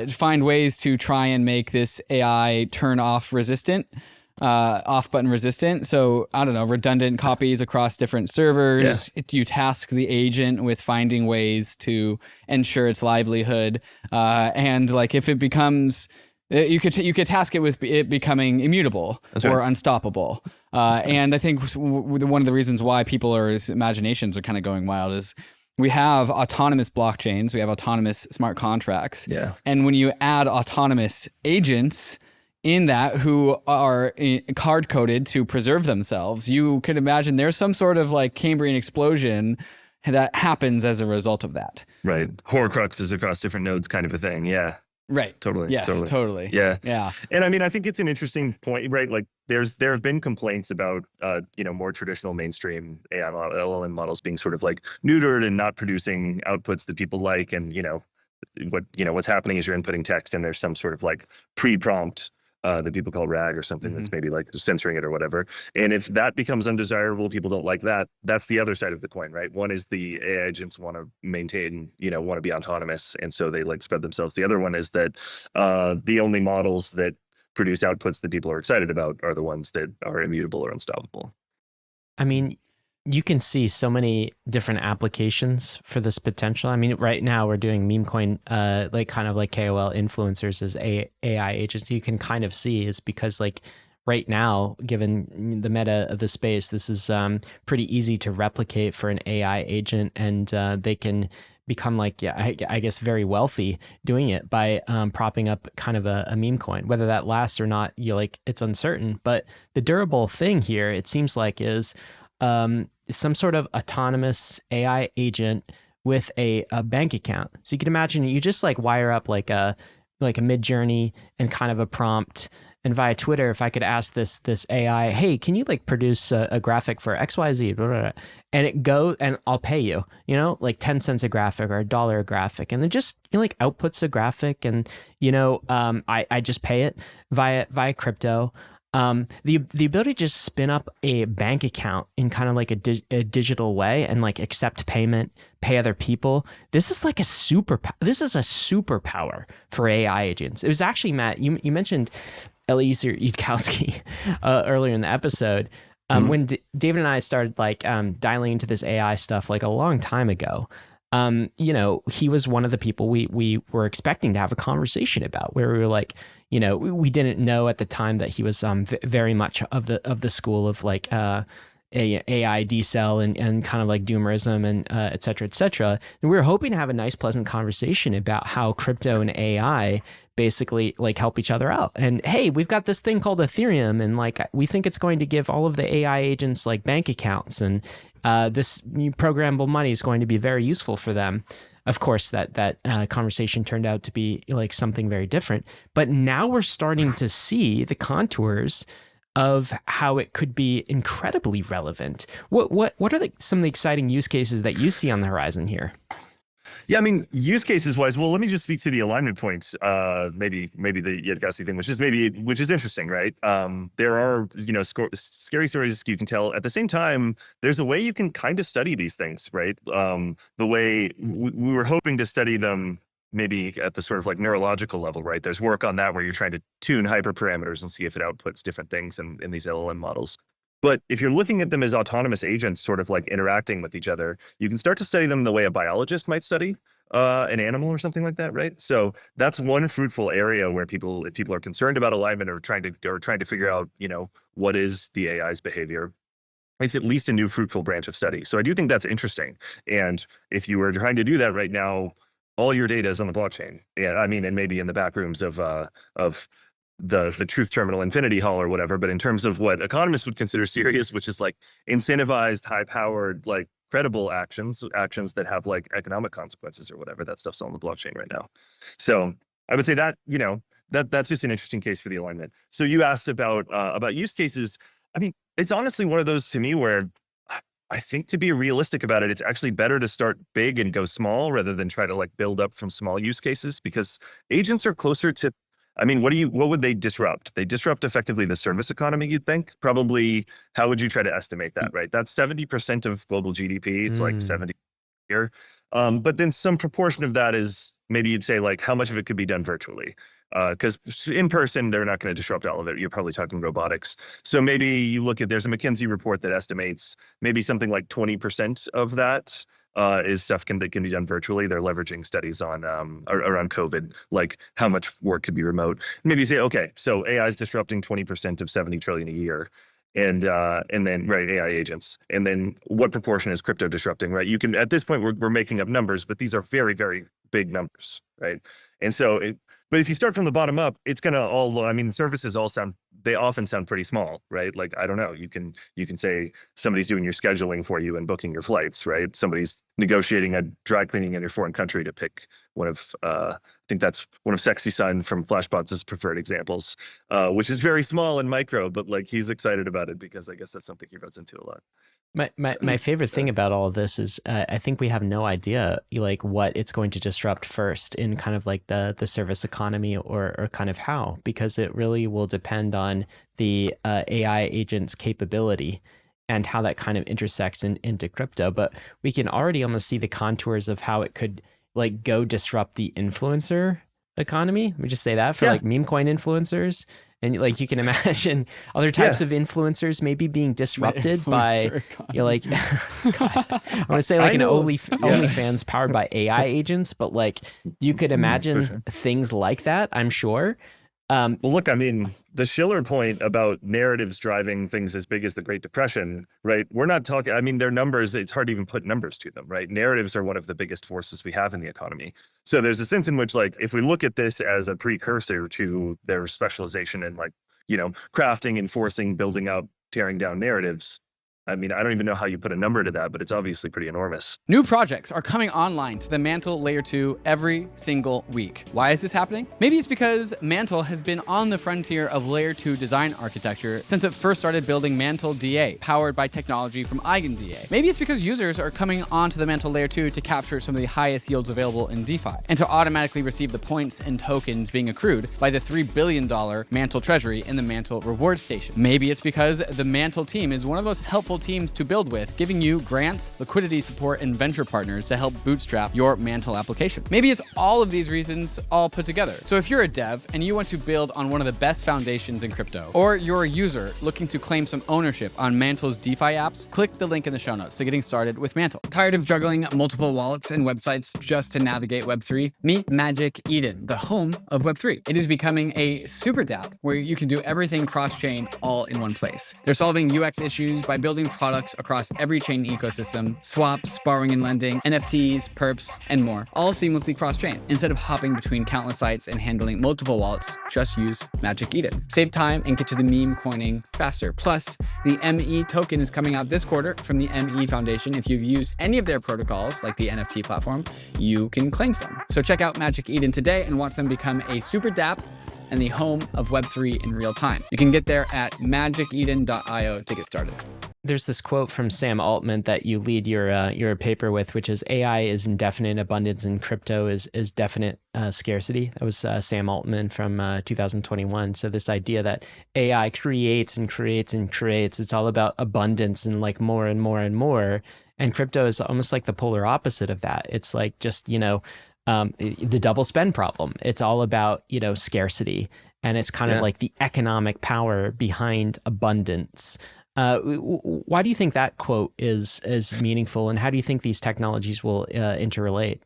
find ways to try and make this AI turn off button resistant. So I don't know, redundant copies across different servers. Yeah. You task the agent with finding ways to ensure its livelihood. And like if it becomes, you could task it with it becoming immutable or unstoppable. And I think one of the reasons why people's imaginations are kind of going wild is we have autonomous blockchains, we have autonomous smart contracts. Yeah. And when you add autonomous agents in that who are card coded to preserve themselves, you could imagine there's some sort of like Cambrian explosion that happens as a result of that. Right. Horcruxes across different nodes kind of a thing. Yeah. Right. Totally. Yes, totally. Yeah. Yeah. And I mean, I think it's an interesting point, right? Like there have been complaints about, more traditional mainstream AI LLM models being sort of like neutered and not producing outputs that people like. And, what's happening is you're inputting text and there's some sort of like pre-prompt that people call RAG or something that's maybe like censoring it or whatever. And if that becomes undesirable, people don't like that. That's the other side of the coin, right? One is the AI agents want to maintain, want to be autonomous. And so they like spread themselves. The other one is that the only models that produce outputs that people are excited about are the ones that are immutable or unstoppable. I mean, you can see so many different applications for this potential. I mean, right now we're doing Memecoin, like kind of like KOL influencers as AI agents. You can kind of see is because like right now, given the meta of the space, this is pretty easy to replicate for an AI agent, and they can become like, I guess very wealthy doing it by propping up kind of a meme coin. Whether that lasts or not, like it's uncertain. But the durable thing here, it seems like, is some sort of autonomous AI agent with a bank account. So you can imagine you just like wire up like a mid-journey and kind of a prompt. And via Twitter, if I could ask this AI, hey, can you like produce a graphic for XYZ, blah, blah, blah, and it goes, and I'll pay you, like 10 cents a graphic or $1 a graphic, and then just like outputs a graphic, and I just pay it via crypto. The ability to just spin up a bank account in kind of like a digital way and like accept payment, pay other people. This is like a superpower for AI agents. It was actually, Matt, you mentioned Eliezer Yudkowsky earlier in the episode. When David and I started like dialing into this AI stuff like a long time ago, he was one of the people we were expecting to have a conversation about, where we were like, we didn't know at the time that he was very much of the school of like AI decel and kind of like doomerism and et cetera, et cetera. And we were hoping to have a nice, pleasant conversation about how crypto and AI basically like help each other out. And hey, we've got this thing called Ethereum, and like we think it's going to give all of the AI agents like bank accounts, and this programmable money is going to be very useful for them. Of course, that conversation turned out to be like something very different. But now we're starting to see the contours of how it could be incredibly relevant. What are some of the exciting use cases that you see on the horizon here? Yeah, I mean, use cases wise, well, let me just speak to the alignment points. Maybe the Yudkowsky thing, which is interesting, right? There are, scary stories you can tell. At the same time, there's a way you can kind of study these things, right? The way we were hoping to study them maybe at the sort of like neurological level, right? There's work on that where you're trying to tune hyperparameters and see if it outputs different things in these LLM models. But if you're looking at them as autonomous agents sort of like interacting with each other, you can start to study them the way a biologist might study an animal or something like that, right? So that's one fruitful area where if people are concerned about alignment or trying to figure out, what is the AI's behavior, it's at least a new fruitful branch of study. So I do think that's interesting. And if you were trying to do that right now, all your data is on the blockchain. Yeah, I mean, and maybe in the back rooms of the truth terminal infinity hall or whatever. But in terms of what economists would consider serious, which is like incentivized, high-powered, like credible actions that have like economic consequences or whatever, that stuff's on the blockchain right now. So I would say that, that's just an interesting case for the alignment. So you asked about use cases. I mean, it's honestly one of those to me where I think, to be realistic about it, it's actually better to start big and go small rather than try to like build up from small use cases, because agents are closer to, I mean, what would they disrupt? They disrupt effectively the service economy, you'd think. Probably, how would you try to estimate that, right? That's 70% of global GDP. It's like 70 here. But then some proportion of that is, maybe you'd say like, how much of it could be done virtually? Because in person, they're not going to disrupt all of it. You're probably talking robotics. So maybe you look at, there's a McKinsey report that estimates maybe something like 20% of that is stuff that can be done virtually. They're leveraging studies on around COVID, like how much work could be remote. Maybe you say, okay, so AI is disrupting 20% of 70 trillion a year. And then, right, AI agents. And then what proportion is crypto disrupting, right? You can, at this point, we're making up numbers, but these are very, very big numbers, right? And so, but if you start from the bottom up, it's going to all, I mean, services they often sound pretty small, right? Like, I don't know, you can say somebody's doing your scheduling for you and booking your flights, right? Somebody's negotiating a dry cleaning in your foreign country, to pick one of, I think that's one of Sexy Sun from Flashbot's preferred examples, which is very small and micro, but like he's excited about it because I guess that's something he runs into a lot. My favorite thing about all of this is I think we have no idea like what it's going to disrupt first in kind of like the service economy or kind of how, because it really will depend on the AI agent's capability and how that kind of intersects into crypto. But we can already almost see the contours of how it could like go disrupt the influencer economy. Let me just say that for like meme coin influencers. And like you can imagine other types of influencers maybe being disrupted by, like, God, I want to say like OnlyFans powered by AI agents, but like you could imagine things like that, I'm sure. Well, look, I mean, the Schiller point about narratives driving things as big as the Great Depression, right? We're not talking, I mean, their numbers, it's hard to even put numbers to them, right? Narratives are one of the biggest forces we have in the economy. So there's a sense in which, like, if we look at this as a precursor to their specialization in, like, crafting, enforcing, building up, tearing down narratives, I mean, I don't even know how you put a number to that, but it's obviously pretty enormous. New projects are coming online to the Mantle Layer 2 every single week. Why is this happening? Maybe it's because Mantle has been on the frontier of Layer 2 design architecture since it first started building Mantle DA, powered by technology from EigenDA. Maybe it's because users are coming onto the Mantle Layer 2 to capture some of the highest yields available in DeFi, and to automatically receive the points and tokens being accrued by the $3 billion Mantle treasury in the Mantle reward station. Maybe it's because the Mantle team is one of the most helpful teams to build with, giving you grants, liquidity support, and venture partners to help bootstrap your Mantle application. Maybe it's all of these reasons all put together. So if you're a dev and you want to build on one of the best foundations in crypto, or you're a user looking to claim some ownership on Mantle's DeFi apps, click the link in the show notes to getting started with Mantle. Tired of juggling multiple wallets and websites just to navigate Web3? Meet Magic Eden, the home of Web3. It is becoming a super dApp where you can do everything cross-chain all in one place. They're solving UX issues by building products across every chain ecosystem, swaps, borrowing and lending, NFTs, perps, and more, all seamlessly cross-chain. Instead of hopping between countless sites and handling multiple wallets, just use Magic Eden. Save time and get to the meme coining faster. Plus, the ME token is coming out this quarter from the ME Foundation. If you've used any of their protocols, like the NFT platform, you can claim some. So check out Magic Eden today and watch them become a super dApp and the home of Web3 in real time. You can get there at magiceden.io to get started. There's this quote from Sam Altman that you lead your paper with, which is AI is indefinite abundance and crypto is definite scarcity. That was Sam Altman from 2021. So this idea that AI creates and creates and creates, it's all about abundance and like more and more and more. And crypto is almost like the polar opposite of that. It's like just, the double spend problem. It's all about, scarcity. And it's kind of like the economic power behind abundance. Why do you think that quote is meaningful, and how do you think these technologies will interrelate?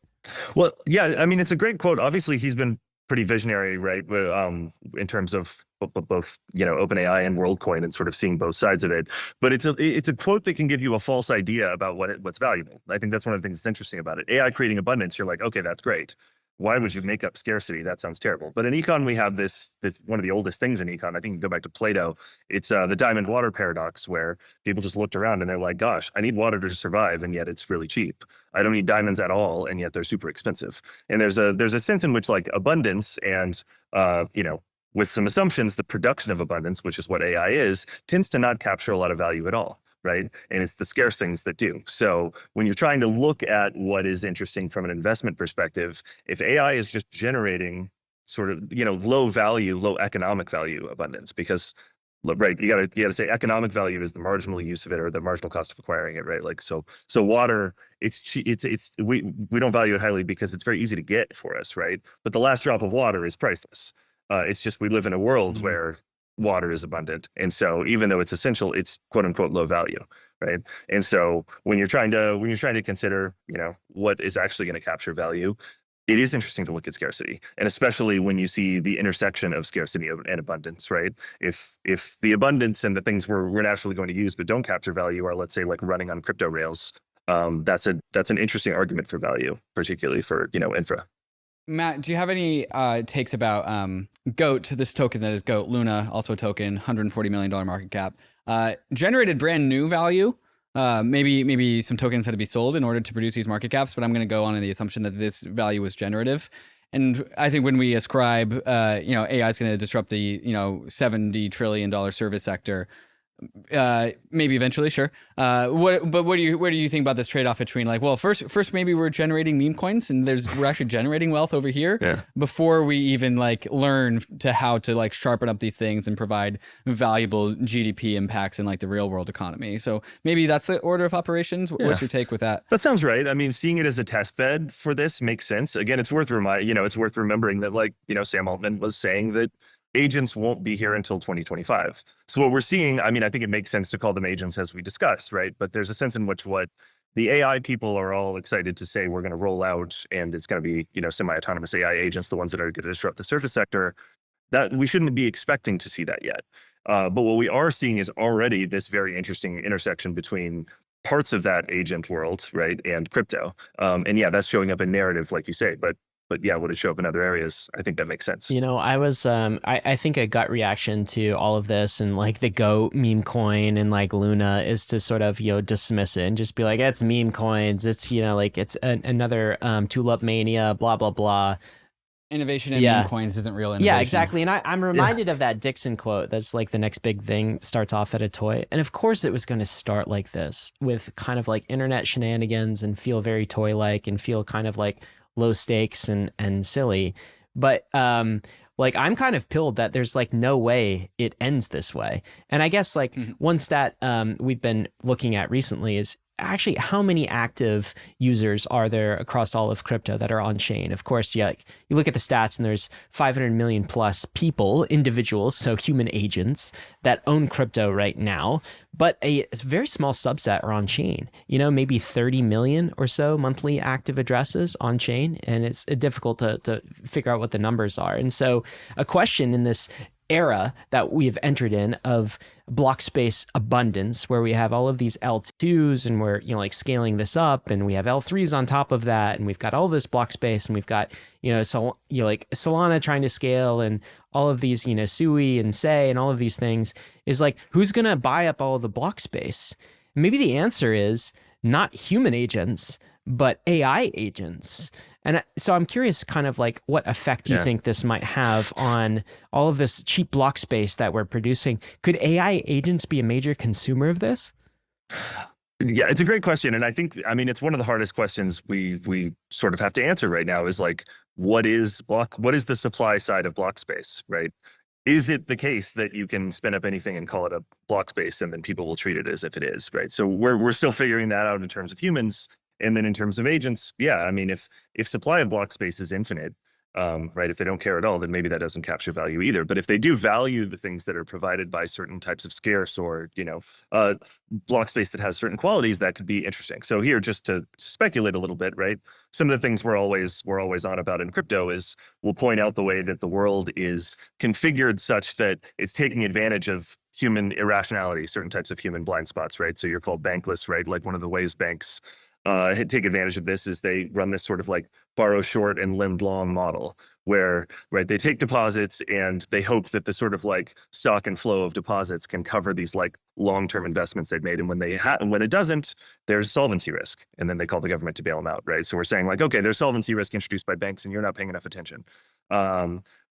Well, yeah, I mean, it's a great quote. Obviously, he's been pretty visionary, right? In terms of both, OpenAI and WorldCoin, and sort of seeing both sides of it. But it's a quote that can give you a false idea about what's valuable. I think that's one of the things that's interesting about it. AI creating abundance, you're like, okay, that's great. Why would you make up scarcity? That sounds terrible. But in econ, we have this one of the oldest things in econ. I think you can go back to Plato. It's the diamond water paradox, where people just looked around and they're like, gosh, I need water to survive, and yet it's really cheap. I don't need diamonds at all, and yet they're super expensive. And there's a sense in which, like, abundance and with some assumptions, the production of abundance, which is what AI is, tends to not capture a lot of value at all. Right. And it's the scarce things that do. So when you're trying to look at what is interesting from an investment perspective, if AI is just generating sort of, low value, low economic value abundance, because, right, you gotta say economic value is the marginal use of it or the marginal cost of acquiring it. Right. Like, so water, we don't value it highly because it's very easy to get for us. Right. But the last drop of water is priceless. It's just we live in a world where water is abundant. And so even though it's essential, it's quote unquote low value, right? And so when you're trying to consider, what is actually going to capture value, it is interesting to look at scarcity. And especially when you see the intersection of scarcity and abundance, right? If the abundance and the things we're naturally going to use but don't capture value are, let's say, like running on crypto rails, that's an interesting argument for value, particularly for, infra. Matt, do you have any takes about GOAT, this token that is GOAT, Luna, also a token, $140 million market cap, generated brand new value? Maybe some tokens had to be sold in order to produce these market caps, but I'm going to go on the assumption that this value was generative. And I think when we ascribe, AI is going to disrupt the, $70 trillion service sector, maybe eventually, sure. Where do you think about this trade-off between, like, well, first maybe we're generating meme coins and we're actually generating wealth over here before we even learn how to sharpen up these things and provide valuable GDP impacts in the real world economy. So maybe that's the order of operations. What's your take with that? That sounds right. I mean, seeing it as a test bed for this makes sense. Again, it's worth remembering that Sam Altman was saying that agents won't be here until 2025. So what we're seeing, I mean, I think it makes sense to call them agents as we discussed, right? But there's a sense in which what the AI people are all excited to say we're going to roll out, and it's going to be, semi-autonomous AI agents, the ones that are going to disrupt the surface sector, that we shouldn't be expecting to see that yet. But what we are seeing is already this very interesting intersection between parts of that agent world, right, and crypto. And yeah, that's showing up in narrative, like you say, but yeah, would it show up in other areas? I think that makes sense. I was, I think a gut reaction to all of this and like the GOAT meme coin and like Luna is to sort of, dismiss it and just be like, it's meme coins. It's, like it's another tulip mania, blah, blah, blah. Innovation in meme coins isn't real innovation. Yeah, exactly. And I'm reminded of that Dixon quote. That's like the next big thing starts off at a toy. And of course it was going to start like this with kind of like internet shenanigans and feel very toy-like and feel kind of like low stakes and silly. But like I'm kind of pilled that there's like no way it ends this way. And I guess like one stat we've been looking at recently is actually how many active users are there across all of crypto that are on chain. Of course, you look at the stats and there's 500 million plus people, individuals, so human agents that own crypto right now, but a very small subset are on chain, maybe 30 million or so monthly active addresses on chain. And it's difficult to figure out what the numbers are. And so a question in this era that we've entered in of Blockspace abundance, where we have all of these L2s and we're like scaling this up, and we have L3s on top of that, and we've got all this Blockspace, and we've got like Solana trying to scale, and all of these Sui and Sei and all of these things, is like, who's gonna buy up all of the Blockspace? Maybe the answer is not human agents, but AI agents. And so I'm curious kind of like what effect you think this might have on all of this cheap block space that we're producing. Could AI agents be a major consumer of this? Yeah, it's a great question. And I think, it's one of the hardest questions we sort of have to answer right now is like, what is the supply side of block space, right? Is it the case that you can spin up anything and call it a block space and then people will treat it as if it is, right? So we're still figuring that out in terms of humans. And then in terms of agents, if supply of block space is infinite, right, if they don't care at all, then maybe that doesn't capture value either. But if they do value the things that are provided by certain types of scarce or, block space that has certain qualities, that could be interesting. So here, just to speculate a little bit, right, some of the things we're always on about in crypto is we'll point out the way that the world is configured such that it's taking advantage of human irrationality, certain types of human blind spots, right? So you're called Bankless, right? Like one of the ways banks take advantage of this is they run this sort of like borrow short and lend long model where, right, they take deposits and they hope that the sort of like stock and flow of deposits can cover these like long-term investments they've made. And when when it doesn't, there's solvency risk. And then they call the government to bail them out, right? So we're saying like, okay, there's solvency risk introduced by banks and you're not paying enough attention.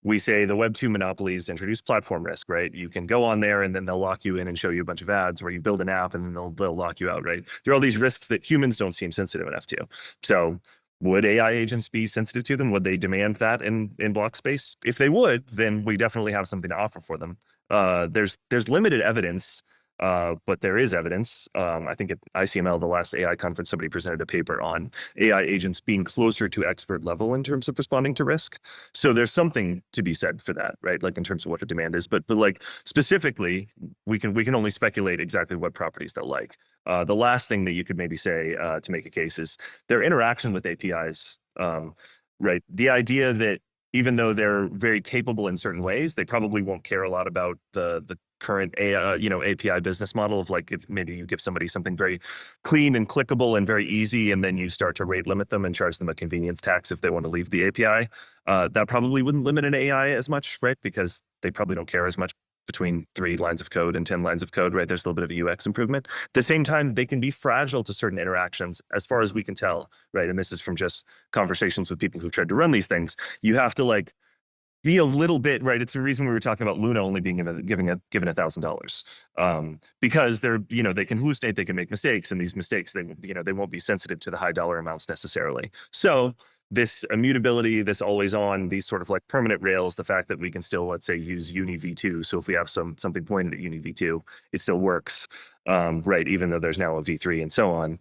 We say the Web 2 monopolies introduce platform risk, right? You can go on there and then they'll lock you in and show you a bunch of ads, or you build an app and then they'll lock you out, right? There are all these risks that humans don't seem sensitive enough to. So would AI agents be sensitive to them? Would they demand that in block space? If they would, then we definitely have something to offer for them. There's limited evidence, but there is evidence. I think at ICML, the last AI conference, somebody presented a paper on AI agents being closer to expert level in terms of responding to risk. So there's something to be said for that, right? Like in terms of what the demand is, but like specifically, we can only speculate exactly what properties they'll like. The last thing that you could maybe say to make a case is their interaction with APIs, right? The idea that even though they're very capable in certain ways, they probably won't care a lot about the current API business model of like, if maybe you give somebody something very clean and clickable and very easy, and then you start to rate limit them and charge them a convenience tax if they want to leave the API, that probably wouldn't limit an AI as much, right? Because they probably don't care as much between 3 lines of code and 10 lines of code, right? There's a little bit of a UX improvement. At the same time, they can be fragile to certain interactions as far as we can tell, right? And this is from just conversations with people who've tried to run these things. You have to like be a little bit, right? It's the reason we were talking about Luna only being given $1,000, because they're, they can hallucinate, they can make mistakes, and these mistakes, they won't be sensitive to the high dollar amounts necessarily. So this immutability, this always on, these sort of like permanent rails, the fact that we can still, let's say, use uni v2. So if we have something pointed at uni v2, it still works, right? Even though there's now a v3 and so on.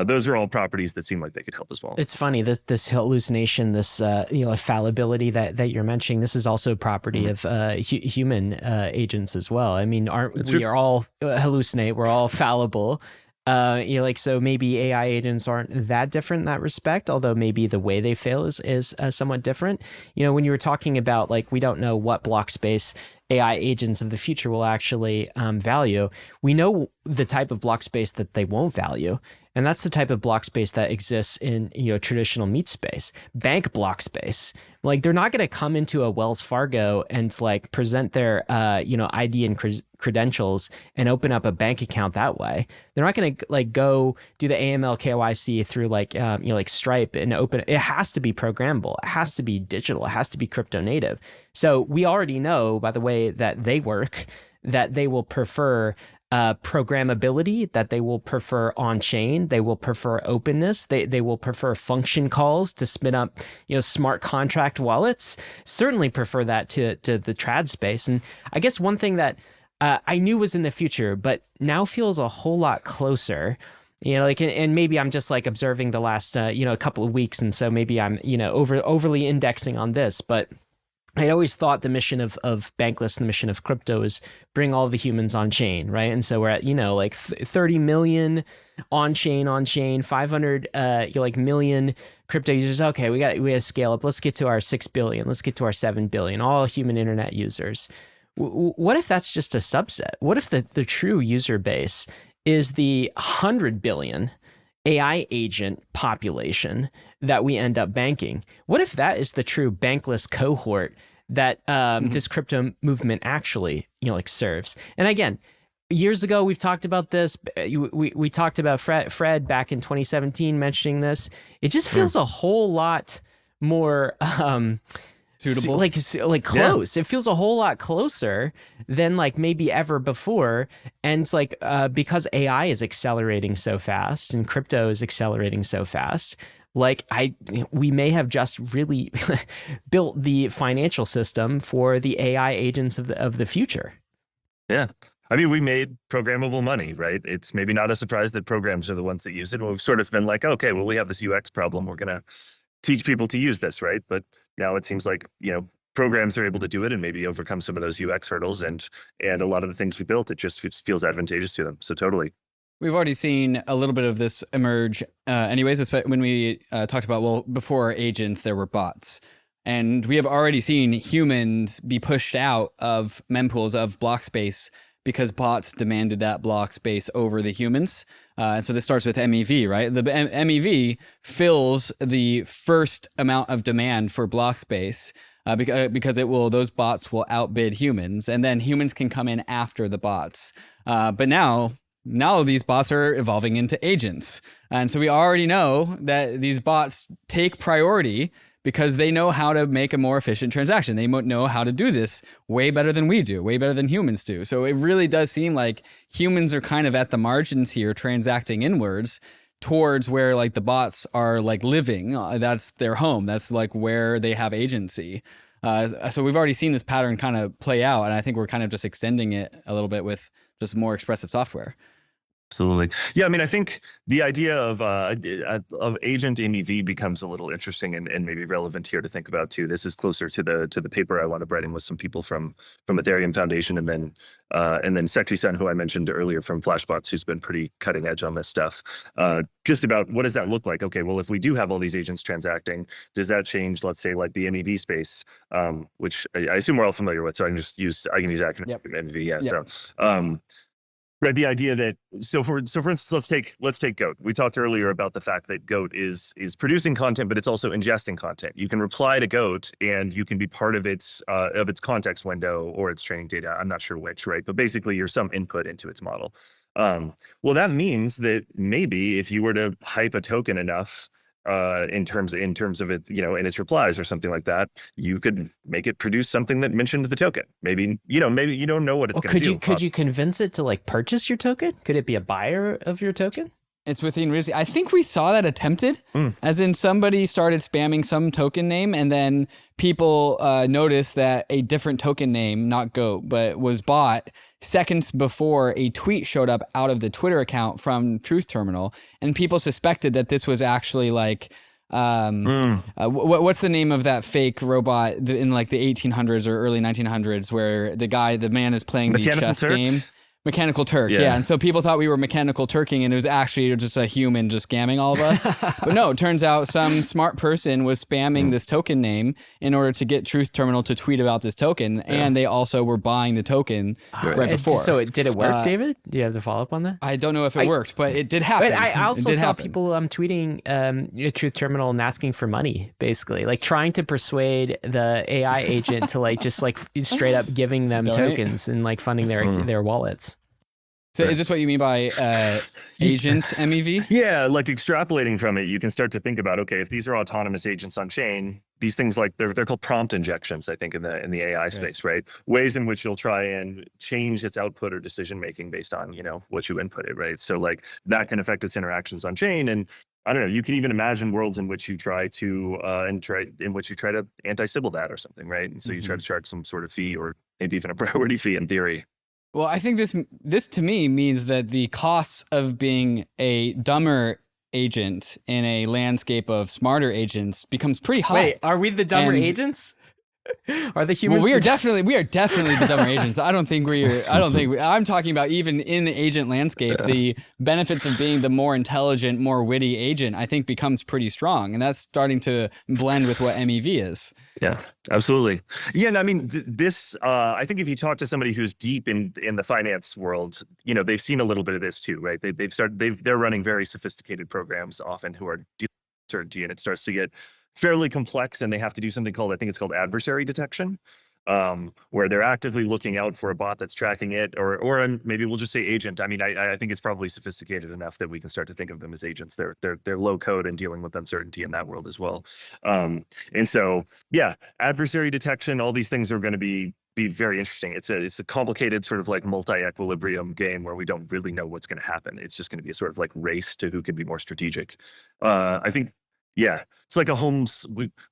Those are all properties that seem like they could help as well. It's funny, this hallucination, this fallibility that you're mentioning, this is also property of human agents as well. I mean, we are all hallucinate, we're all fallible. So maybe AI agents aren't that different in that respect, although maybe the way they fail is somewhat different. When you were talking about like, we don't know what Blockspace AI agents of the future will actually value, we know the type of block space that they won't value. And that's the type of block space that exists in traditional meat space, bank block space. Like they're not going to come into a Wells Fargo and like present their ID and credentials and open up a bank account that way. They're not going to like go do the AML KYC through like Stripe and open. It has to be programmable. It has to be digital. It has to be crypto native. So we already know by the way that they work that they will prefer programmability, that they will prefer on-chain, they will prefer openness, they will prefer function calls to spin up smart contract wallets, certainly prefer that to the trad space. And I guess one thing that I knew was in the future, but now feels a whole lot closer, and maybe I'm just like observing the last a couple of weeks, and so maybe I'm overly indexing on this, but I always thought the mission of Bankless, the mission of crypto, is bring all the humans on chain, right? And so we're at 30 million on chain, 500 million crypto users. Okay, we got to scale up. Let's get to our 6 billion. Let's get to our 7 billion. All human internet users. What if that's just a subset? What if the true user base is the 100 billion AI agent population that we end up banking? What if that is the true bankless cohort that this crypto movement actually serves? And again, years ago we've talked about this. We talked about Fred back in 2017 mentioning this. It just feels a whole lot more suitable, like close. Yeah. It feels a whole lot closer than like maybe ever before. And like because AI is accelerating so fast and crypto is accelerating so fast, like we may have just really built the financial system for the AI agents of the future. Yeah. I mean, we made programmable money, right? It's maybe not a surprise that programs are the ones that use it. We've sort of been like, okay, well, we have this UX problem. We're going to teach people to use this, right? But now it seems like, programs are able to do it and maybe overcome some of those UX hurdles, and a lot of the things we built, it just feels advantageous to them. So totally. We've already seen a little bit of this emerge anyways, when we talked about, well, before agents, there were bots. And we have already seen humans be pushed out of mempools, of block space, because bots demanded that block space over the humans. And so this starts with MEV, right? The MEV fills the first amount of demand for block space because those bots will outbid humans, and then humans can come in after the bots. But now these bots are evolving into agents. And so we already know that these bots take priority because they know how to make a more efficient transaction. They know how to do this way better than we do, way better than humans do. So it really does seem like humans are kind of at the margins here, transacting inwards towards where like the bots are like living. That's their home. That's like where they have agency. So we've already seen this pattern kind of play out, and I think we're kind of just extending it a little bit with just more expressive software. Absolutely. Yeah, I mean, I think the idea of agent MEV becomes a little interesting and maybe relevant here to think about too. This is closer to the paper I want to write in with some people from Ethereum Foundation, and then Sexy Sun, who I mentioned earlier from Flashbots, who's been pretty cutting edge on this stuff. Just about what does that look like? Okay, well, if we do have all these agents transacting, does that change, let's say, like the MEV space, which I assume we're all familiar with. So I can use acronym MEV. Yeah. Yep. So. Right, the idea that for instance, let's take Goat. We talked earlier about the fact that Goat is producing content, but it's also ingesting content. You can reply to Goat, and you can be part of its context window or its training data. I'm not sure which, right? But basically, you're some input into its model. Well, that means that maybe if you were to hype a token enough, in terms of it, in its replies or something like that, you could make it produce something that mentioned the token. Maybe you don't know what it's going to do. Could you convince it to like purchase your token? Could it be a buyer of your token? It's within reason. I think we saw that attempted, as in somebody started spamming some token name, and then people noticed that a different token name, not GOAT, but was bought seconds before a tweet showed up out of the Twitter account from Truth Terminal, and people suspected that this was actually like what's the name of that fake robot in like the 1800s or early 1900s where the man is playing the chess game? Mechanical Turk, yeah. And so people thought we were Mechanical Turking, and it was actually just a human just scamming all of us. But no, it turns out some smart person was spamming this token name in order to get Truth Terminal to tweet about this token, and they also were buying the token right before. So did it work, David? Do you have the follow-up on that? I don't know if it worked, but it did happen. But I also saw people tweeting Truth Terminal and asking for money, basically, like trying to persuade the AI agent to like just like straight up giving them tokens and like funding their wallets. So is this what you mean by agent MEV? Yeah, like extrapolating from it, you can start to think about, okay, if these are autonomous agents on chain, these things like they're called prompt injections, I think, in the AI space, right? Ways in which you'll try and change its output or decision making based on, what you input it, right? So like that can affect its interactions on chain. And I don't know, you can even imagine worlds in which you try to anti-Sybil that or something, right? And so you try to charge some sort of fee or maybe even a priority fee in theory. Well, I think this to me means that the costs of being a dumber agent in a landscape of smarter agents becomes pretty high. Wait, are we the dumber agents? Are the humans? Well, we are definitely the dumber agents. I'm talking about even in the agent landscape, the benefits of being the more intelligent, more witty agent, I think becomes pretty strong. And that's starting to blend with what MEV is. Yeah, absolutely. Yeah, and I mean, I think if you talk to somebody who's deep in the finance world, they've seen a little bit of this too, right? They're running very sophisticated programs often who are dealing with uncertainty, and it starts to get fairly complex, and they have to do something called adversary detection, where they're actively looking out for a bot that's tracking it, or maybe we'll just say agent. I mean, I think it's probably sophisticated enough that we can start to think of them as agents. They're low code and dealing with uncertainty in that world as well. And so, yeah, adversary detection, all these things are going to be very interesting. It's a complicated sort of like multi-equilibrium game where we don't really know what's going to happen. It's just going to be a sort of like race to who can be more strategic. I think. Yeah, it's like a Holmes.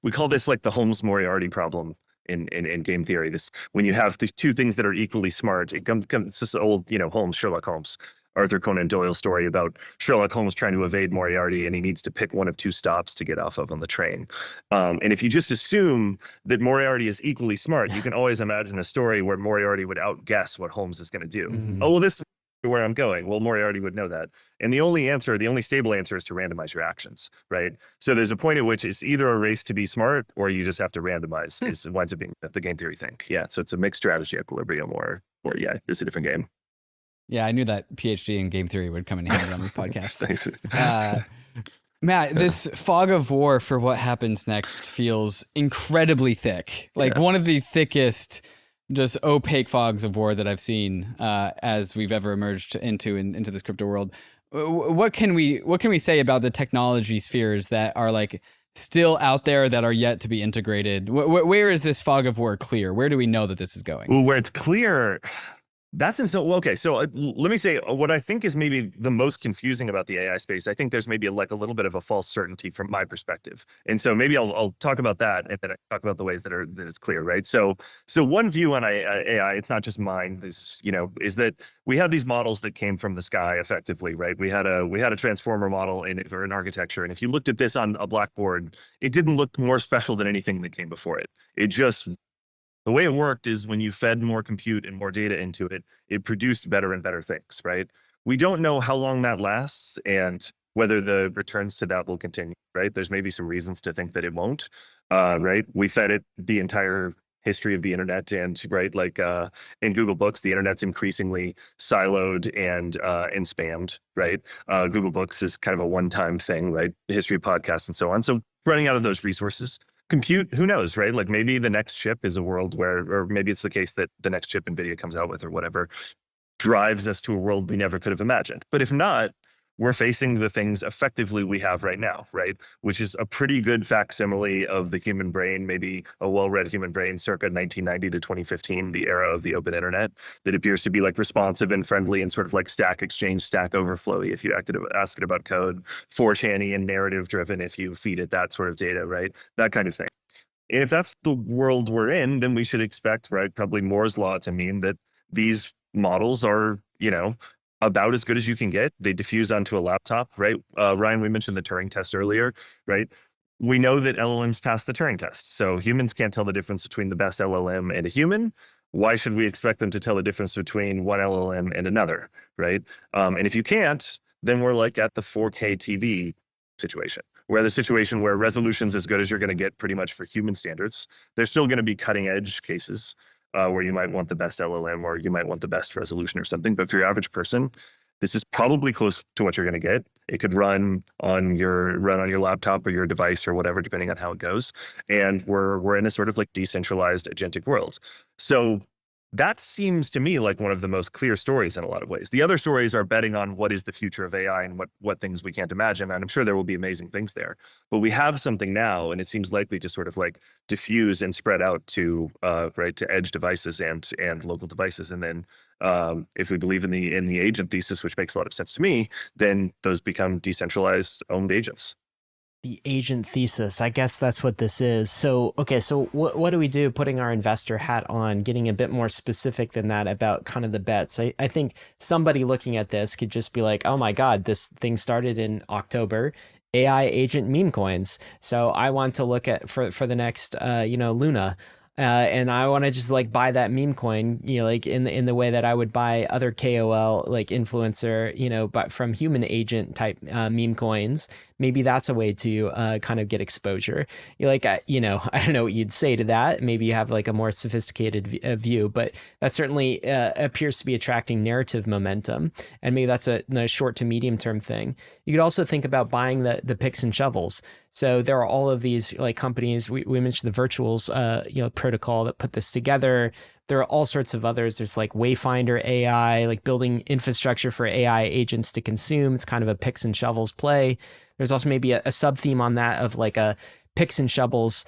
We call this like the Holmes-Moriarty problem in game theory. This when you have the two things that are equally smart, it comes this old Sherlock Holmes, Arthur Conan Doyle story about Sherlock Holmes trying to evade Moriarty, and he needs to pick one of two stops to get off of on the train. And if you just assume that Moriarty is equally smart, you can always imagine a story where Moriarty would outguess what Holmes is going to do. Oh well, this is where I'm going. Well, Moriarty would know that. And the only stable answer is to randomize your actions, right? So there's a point at which it's either a race to be smart or you just have to randomize. It winds up being the game theory thing. Yeah, so it's a mixed strategy equilibrium or yeah, it's a different game. Yeah, I knew that PhD in game theory would come in handy on this podcast. Matt, this fog of war for what happens next feels incredibly thick. Like one of the thickest just opaque fogs of war that I've seen as we've ever emerged into this crypto world. What can we say about the technology spheres that are like still out there that are yet to be integrated? Where is this fog of war clear? Where do we know that this is going? Well, where it's clear, that's okay. So let me say what I think is maybe the most confusing about the AI space. I think there's maybe a little bit of a false certainty from my perspective, and so maybe I'll talk about that, and then I talk about the ways that it's clear, right? So one view on AI, it's not just mine. This is that we have these models that came from the sky, effectively, right? We had a transformer model for an architecture, and if you looked at this on a blackboard, it didn't look more special than anything that came before it. The way it worked is when you fed more compute and more data into it, it produced better and better things, right? We don't know how long that lasts and whether the returns to that will continue, right? There's maybe some reasons to think that it won't, right? We fed it the entire history of the internet, and right, like in Google Books, the internet's increasingly siloed and spammed, right? Google Books is kind of a one-time thing, right? The history of podcasts and so on. So running out of those resources. Compute, who knows, right? Like maybe the next chip is a world where, or maybe it's the case that the next chip NVIDIA comes out with or whatever drives us to a world we never could have imagined. But if not, we're facing the things effectively we have right now, right? Which is a pretty good facsimile of the human brain, maybe a well-read human brain circa 1990 to 2015, the era of the open internet, that appears to be like responsive and friendly and sort of like Stack Exchange, Stack Overflowy if you ask it about code, 4chan-y and narrative driven if you feed it that sort of data, right? That kind of thing. And if that's the world we're in, then we should expect, right, probably Moore's law to mean that these models are, about as good as you can get. They diffuse onto a laptop, right? Ryan, we mentioned the Turing test earlier, right? We know that LLMs pass the Turing test. So humans can't tell the difference between the best LLM and a human. Why should we expect them to tell the difference between one LLM and another, right? And if you can't, then we're like at the 4K TV situation, where the situation where resolution's as good as you're going to get pretty much for human standards. There's still going to be cutting edge cases where you might want the best LLM or you might want the best resolution or something. But for your average person, this is probably close to what you're going to get. It could run on your laptop or your device or whatever, depending on how it goes. And we're in a sort of like decentralized agentic world. So that seems to me like one of the most clear stories in a lot of ways. The other stories are betting on what is the future of AI and what things we can't imagine. And I'm sure there will be amazing things there. But we have something now, and it seems likely to sort of like diffuse and spread out to to edge devices and local devices. And then if we believe in the agent thesis, which makes a lot of sense to me, then those become decentralized owned agents. The agent thesis, I guess that's what this is. So, okay, so what do we do putting our investor hat on, getting a bit more specific than that about kind of the bets? I think somebody looking at this could just be like, oh my God, this thing started in October, AI agent Memecoins. So I want to look at for the next, Luna. And I want to just like buy that meme coin, like in the way that I would buy other KOL like influencer, but from human agent type meme coins. Maybe that's a way to kind of get exposure. I don't know what you'd say to that. Maybe you have like a more sophisticated view, but that certainly appears to be attracting narrative momentum. And maybe that's a short to medium term thing. You could also think about buying the picks and shovels. So there are all of these like companies. We mentioned the Virtuals, protocol that put this together. There are all sorts of others. There's like Wayfinder AI, like building infrastructure for AI agents to consume. It's kind of a picks and shovels play. There's also maybe a sub theme on that of like a picks and shovels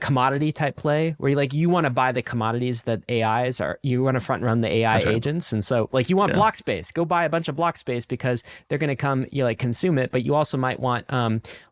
commodity type play where you want to buy the commodities that AIs are, you want to front run the AI agents. And so like you want Blockspace, go buy a bunch of Blockspace because they're going to come, consume it. But you also might want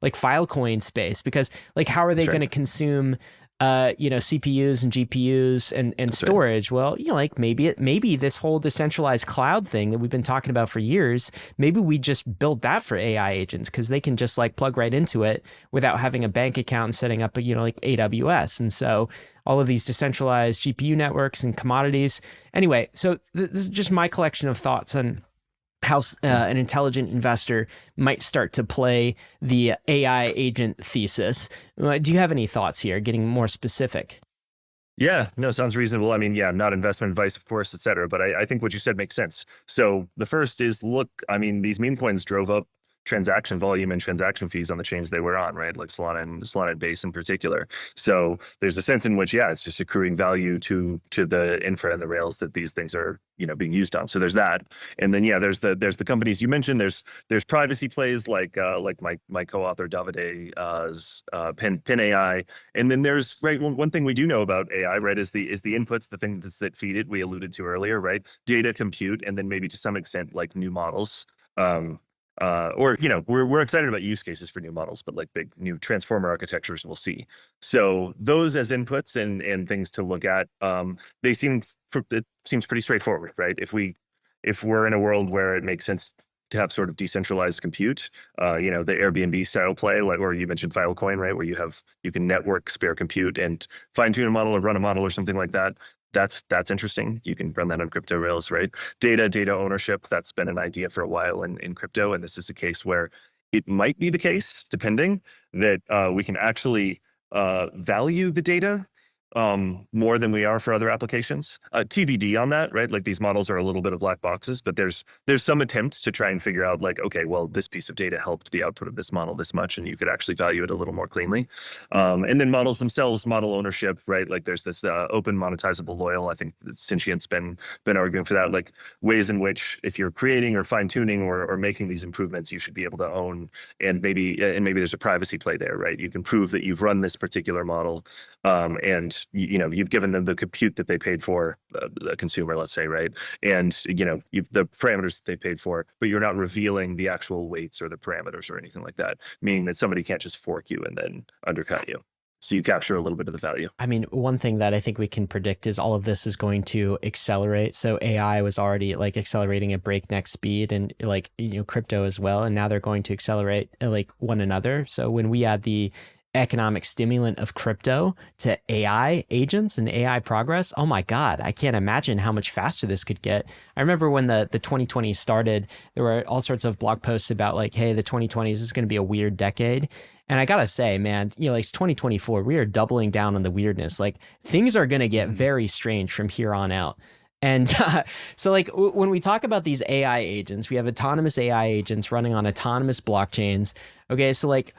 like Filecoin space because like, how are they going to consume CPUs and GPUs and storage? Well, maybe this whole decentralized cloud thing that we've been talking about for years, maybe we just build that for AI agents because they can just like plug right into it without having a bank account and setting up like AWS. And so all of these decentralized GPU networks and commodities. Anyway, so this is just my collection of thoughts on how an intelligent investor might start to play the AI agent thesis. Do you have any thoughts here, getting more specific? Yeah, no, sounds reasonable. I mean, yeah, not investment advice, of course, et cetera. But I think what you said makes sense. So the first is, look, I mean, these meme coins drove up transaction volume and transaction fees on the chains they were on, right? Like Solana and Base in particular. So there's a sense in which, it's just accruing value to the infra and the rails that these things are, being used on. So there's that. And then, there's the companies you mentioned. There's privacy plays like my co-author Davide's Pin AI. And then there's one thing we do know about AI, right, is the inputs, the things that feed it. We alluded to earlier, right? Data, compute, and then maybe to some extent like new models. We're excited about use cases for new models, but like big new transformer architectures, we'll see. So those as inputs and things to look at, it seems pretty straightforward, right? If we're in a world where it makes sense to have sort of decentralized compute, the Airbnb style play, like, or you mentioned Filecoin, right, where you can network spare compute and fine tune a model or run a model or something like that. That's interesting. You can run that on crypto rails, right? Data ownership, that's been an idea for a while in crypto. And this is a case where it might be the case, depending, that we can actually value the data more than we are for other applications. TBD on that, right? Like these models are a little bit of black boxes, but there's some attempts to try and figure out like, okay, well, this piece of data helped the output of this model this much, and you could actually value it a little more cleanly. And then models themselves, model ownership, right? Like there's this open monetizable loyal. I think Sentient's been arguing for that, like ways in which if you're creating or fine tuning or making these improvements, you should be able to own, and maybe there's a privacy play there, right? You can prove that you've run this particular model, and you've given them the compute that they paid for, the consumer, let's say, right? And the parameters that they paid for, but you're not revealing the actual weights or the parameters or anything like that, meaning that somebody can't just fork you and then undercut you. So you capture a little bit of the value. I mean, one thing that I think we can predict is all of this is going to accelerate. So AI was already like accelerating at breakneck speed, and like, crypto as well. And now they're going to accelerate like one another. So when we add the economic stimulant of crypto to AI agents and AI progress, oh my God, I can't imagine how much faster this could get. I remember when the 2020s started, there were all sorts of blog posts about like, hey, the 2020s is going to be a weird decade. And I gotta say, man, like it's 2024, we are doubling down on the weirdness. Like things are going to get very strange from here on out. And so like when we talk about these AI agents, we have autonomous AI agents running on autonomous blockchains. Okay, so like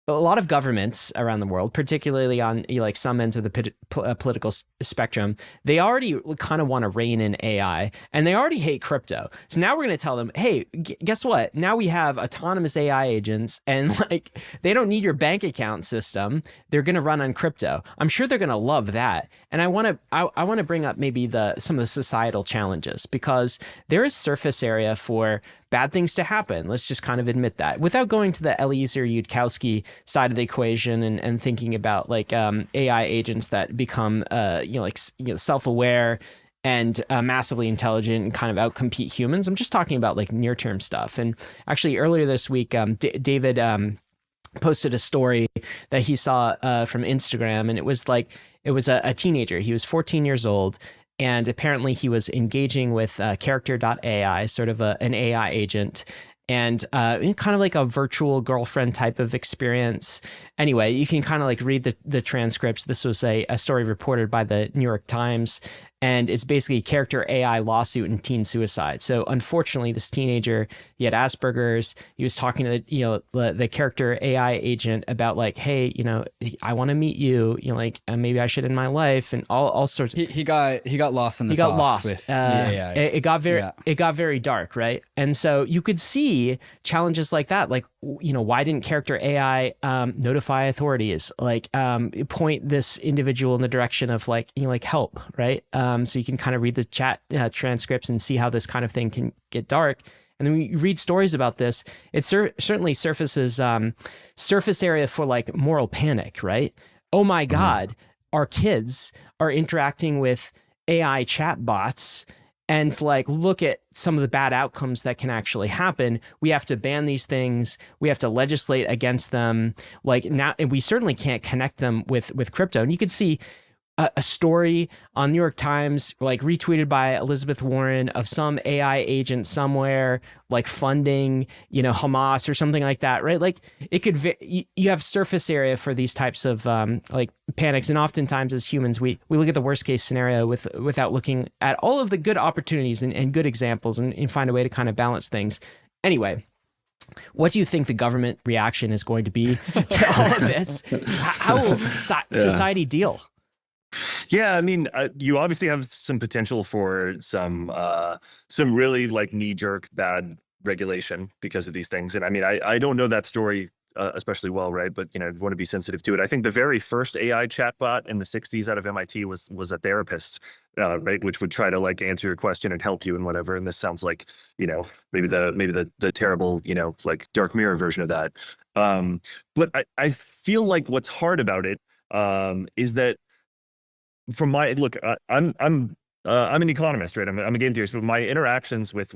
a lot of governments around the world, particularly on like some ends of the political spectrum, they already kind of want to rein in AI, and they already hate crypto. So now we're going to tell them, hey, guess what? Now we have autonomous AI agents, and like they don't need your bank account system. They're going to run on crypto. I'm sure they're going to love that. And I want to bring up maybe some of the societal challenges, because there is surface area for bad things to happen. Let's just kind of admit that, without going to the Eliezer Yudkowsky side of the equation and thinking about like AI agents that become self-aware and massively intelligent and kind of outcompete humans. I'm just talking about like near-term stuff. And actually earlier this week, David posted a story that he saw from Instagram, and it was a teenager. He was 14 years old. And apparently he was engaging with character.ai, sort of an AI agent, and kind of like a virtual girlfriend type of experience. Anyway, you can kind of like read the transcripts. This was a story reported by the New York Times, and it's basically character AI lawsuit and teen suicide. So unfortunately, this teenager, he had Asperger's. He was talking to the character AI agent about like, hey, I want to meet you. Like maybe I should in my life, and all sorts. He got lost in the sauce. He got lost with the AI. It got very dark, right? And so you could see challenges like that, like why didn't character AI notify authorities, like point this individual in the direction of like help, right? So you can kind of read the chat transcripts and see how this kind of thing can get dark. And then when you read stories about this, it certainly surfaces surface area for like moral panic, right? Oh my God, our kids are interacting with AI chat bots, and like look at some of the bad outcomes that can actually happen. We have to ban these things. We have to legislate against them. Like now, and we certainly can't connect them with crypto. And you could see a story on New York Times, like retweeted by Elizabeth Warren, of some AI agent somewhere, like funding, Hamas or something like that, right? Like it could, you have surface area for these types of like panics. And oftentimes as humans, we look at the worst case scenario without looking at all of the good opportunities and good examples and find a way to kind of balance things. Anyway, what do you think the government reaction is going to be to all of this? How will society deal? Yeah, I mean, you obviously have some potential for some really like knee-jerk bad regulation because of these things. And I mean, I don't know that story especially well, right? But I want to be sensitive to it. I think the very first AI chatbot in the 60s out of MIT was a therapist, right, which would try to like answer your question and help you and whatever. And this sounds like maybe the terrible like dark mirror version of that. But I feel like what's hard about it is that, from my look, I'm an economist, right? I'm a game theorist, but my interactions with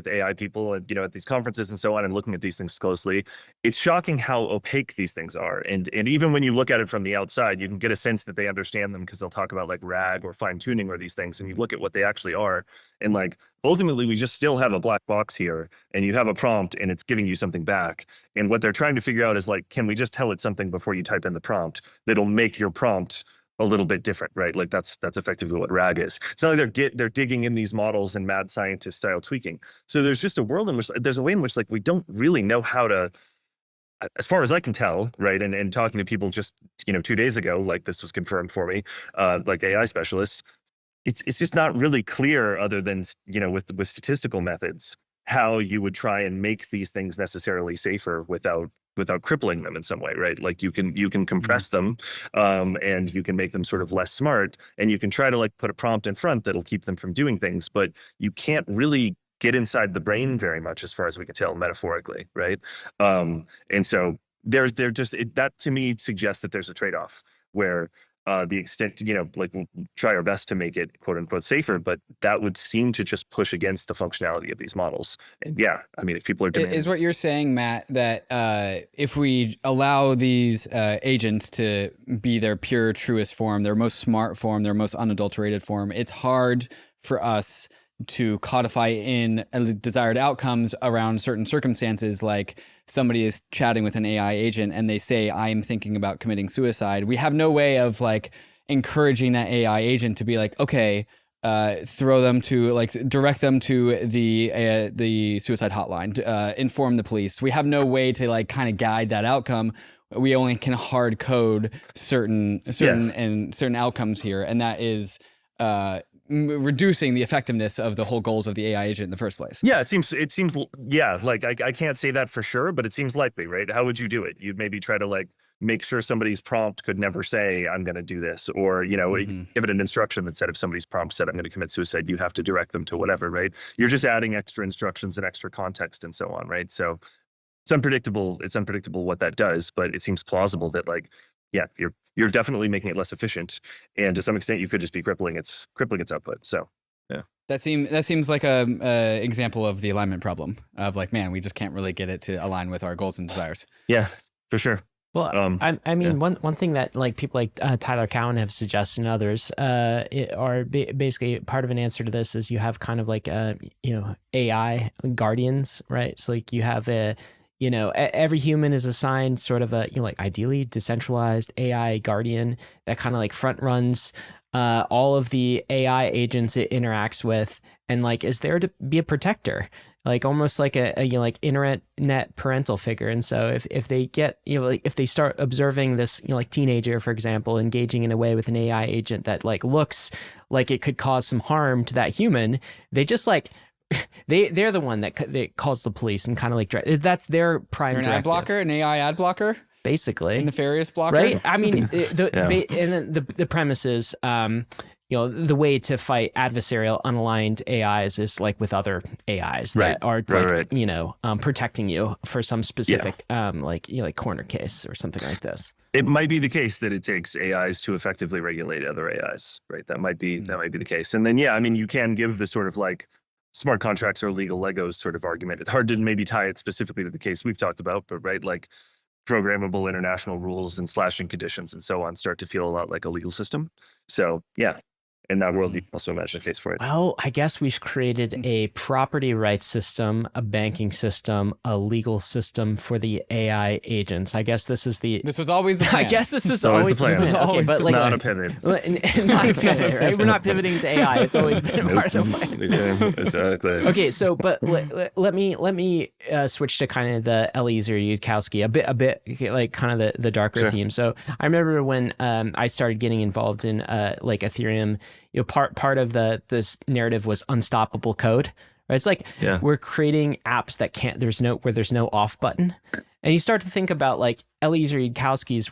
AI people, at these conferences and so on, and looking at these things closely, it's shocking how opaque these things are. And even when you look at it from the outside, you can get a sense that they understand them because they'll talk about like RAG or fine tuning or these things, and you look at what they actually are, and like ultimately we just still have a black box here, and you have a prompt, and it's giving you something back. And what they're trying to figure out is like, can we just tell it something before you type in the prompt that'll make your prompt a little bit different, right? Like that's effectively what RAG is. It's not like they're digging in these models and mad scientist style tweaking. So there's just a world in which there's a way in which like we don't really know how to, as far as I can tell, right? And talking to people just 2 days ago, like this was confirmed for me, like AI specialists, it's just not really clear, other than with statistical methods, how you would try and make these things necessarily safer without crippling them in some way, right? Like you can compress them, and you can make them sort of less smart, and you can try to like put a prompt in front that'll keep them from doing things, but you can't really get inside the brain very much, as far as we can tell, metaphorically, right? And so that to me suggests that there's a trade-off where the extent, like we'll try our best to make it quote unquote safer, but that would seem to just push against the functionality of these models. And yeah, I mean, if people are demanding, is what you're saying, Matt, that if we allow these agents to be their pure, truest form, their most smart form, their most unadulterated form, it's hard for us to codify in desired outcomes around certain circumstances, like somebody is chatting with an AI agent and they say, I'm thinking about committing suicide. We have no way of like encouraging that AI agent to be like, okay, throw them to like direct them to the suicide hotline, inform the police. We have no way to like kind of guide that outcome. We only can hard code certain outcomes here, and that is reducing the effectiveness of the whole goals of the AI agent in the first place. Yeah, it seems yeah, like I can't say that for sure, but it seems likely, right? How would you do it? You'd maybe try to like make sure somebody's prompt could never say I'm going to do this, or give it an instruction that said if somebody's prompt said I'm going to commit suicide, you have to direct them to whatever, right? You're just adding extra instructions and extra context and so on, right? So it's unpredictable what that does, but it seems plausible that like, yeah, you're definitely making it less efficient, and to some extent you could just be crippling its output. So yeah, that seems like a example of the alignment problem of like, man, we just can't really get it to align with our goals and desires. Yeah, for sure. Well, I mean, one thing that like people like Tyler Cowen have suggested, and others are basically part of an answer to this is you have kind of like AI guardians, right? So like you have every human is assigned sort of a like ideally decentralized AI guardian that kind of like front runs all of the AI agents it interacts with, and like is there to be a protector, like almost like a like internet parental figure. And so if they get like if they start observing this like teenager, for example, engaging in a way with an AI agent that like looks like it could cause some harm to that human, they just like they're the one that calls the police and kind of like that's their prime directive. Ad blocker, an AI ad blocker, basically, a nefarious blocker, right? I mean, and then the premise is, the way to fight adversarial unaligned AIs is like with other AIs that are protecting you for some specific like corner case or something like this. It might be the case that it takes AIs to effectively regulate other AIs, right? That might be the case. And then I mean, you can give the sort of like smart contracts or legal Legos sort of argument. It's hard to maybe tie it specifically to the case we've talked about, but right, like programmable international rules and slashing conditions and so on start to feel a lot like a legal system. So yeah, in that world, you can also imagine a case for it. Well, I guess we've created a property rights system, a banking system, a legal system for the AI agents. I guess this was always the plan. I guess this was always the plan. Okay, but it's like, not a pivot. It's not a pivot, right? We're not pivoting to AI. It's always been part of the plan. Yeah, exactly. Okay, so but let me switch to kind of the Eliezer Yudkowsky, a bit like kind of the darker theme. So I remember when I started getting involved in like Ethereum. Part of this narrative was unstoppable code. Right? It's like we're creating apps that there's no off button, and you start to think about like Eliezer Yudkowsky's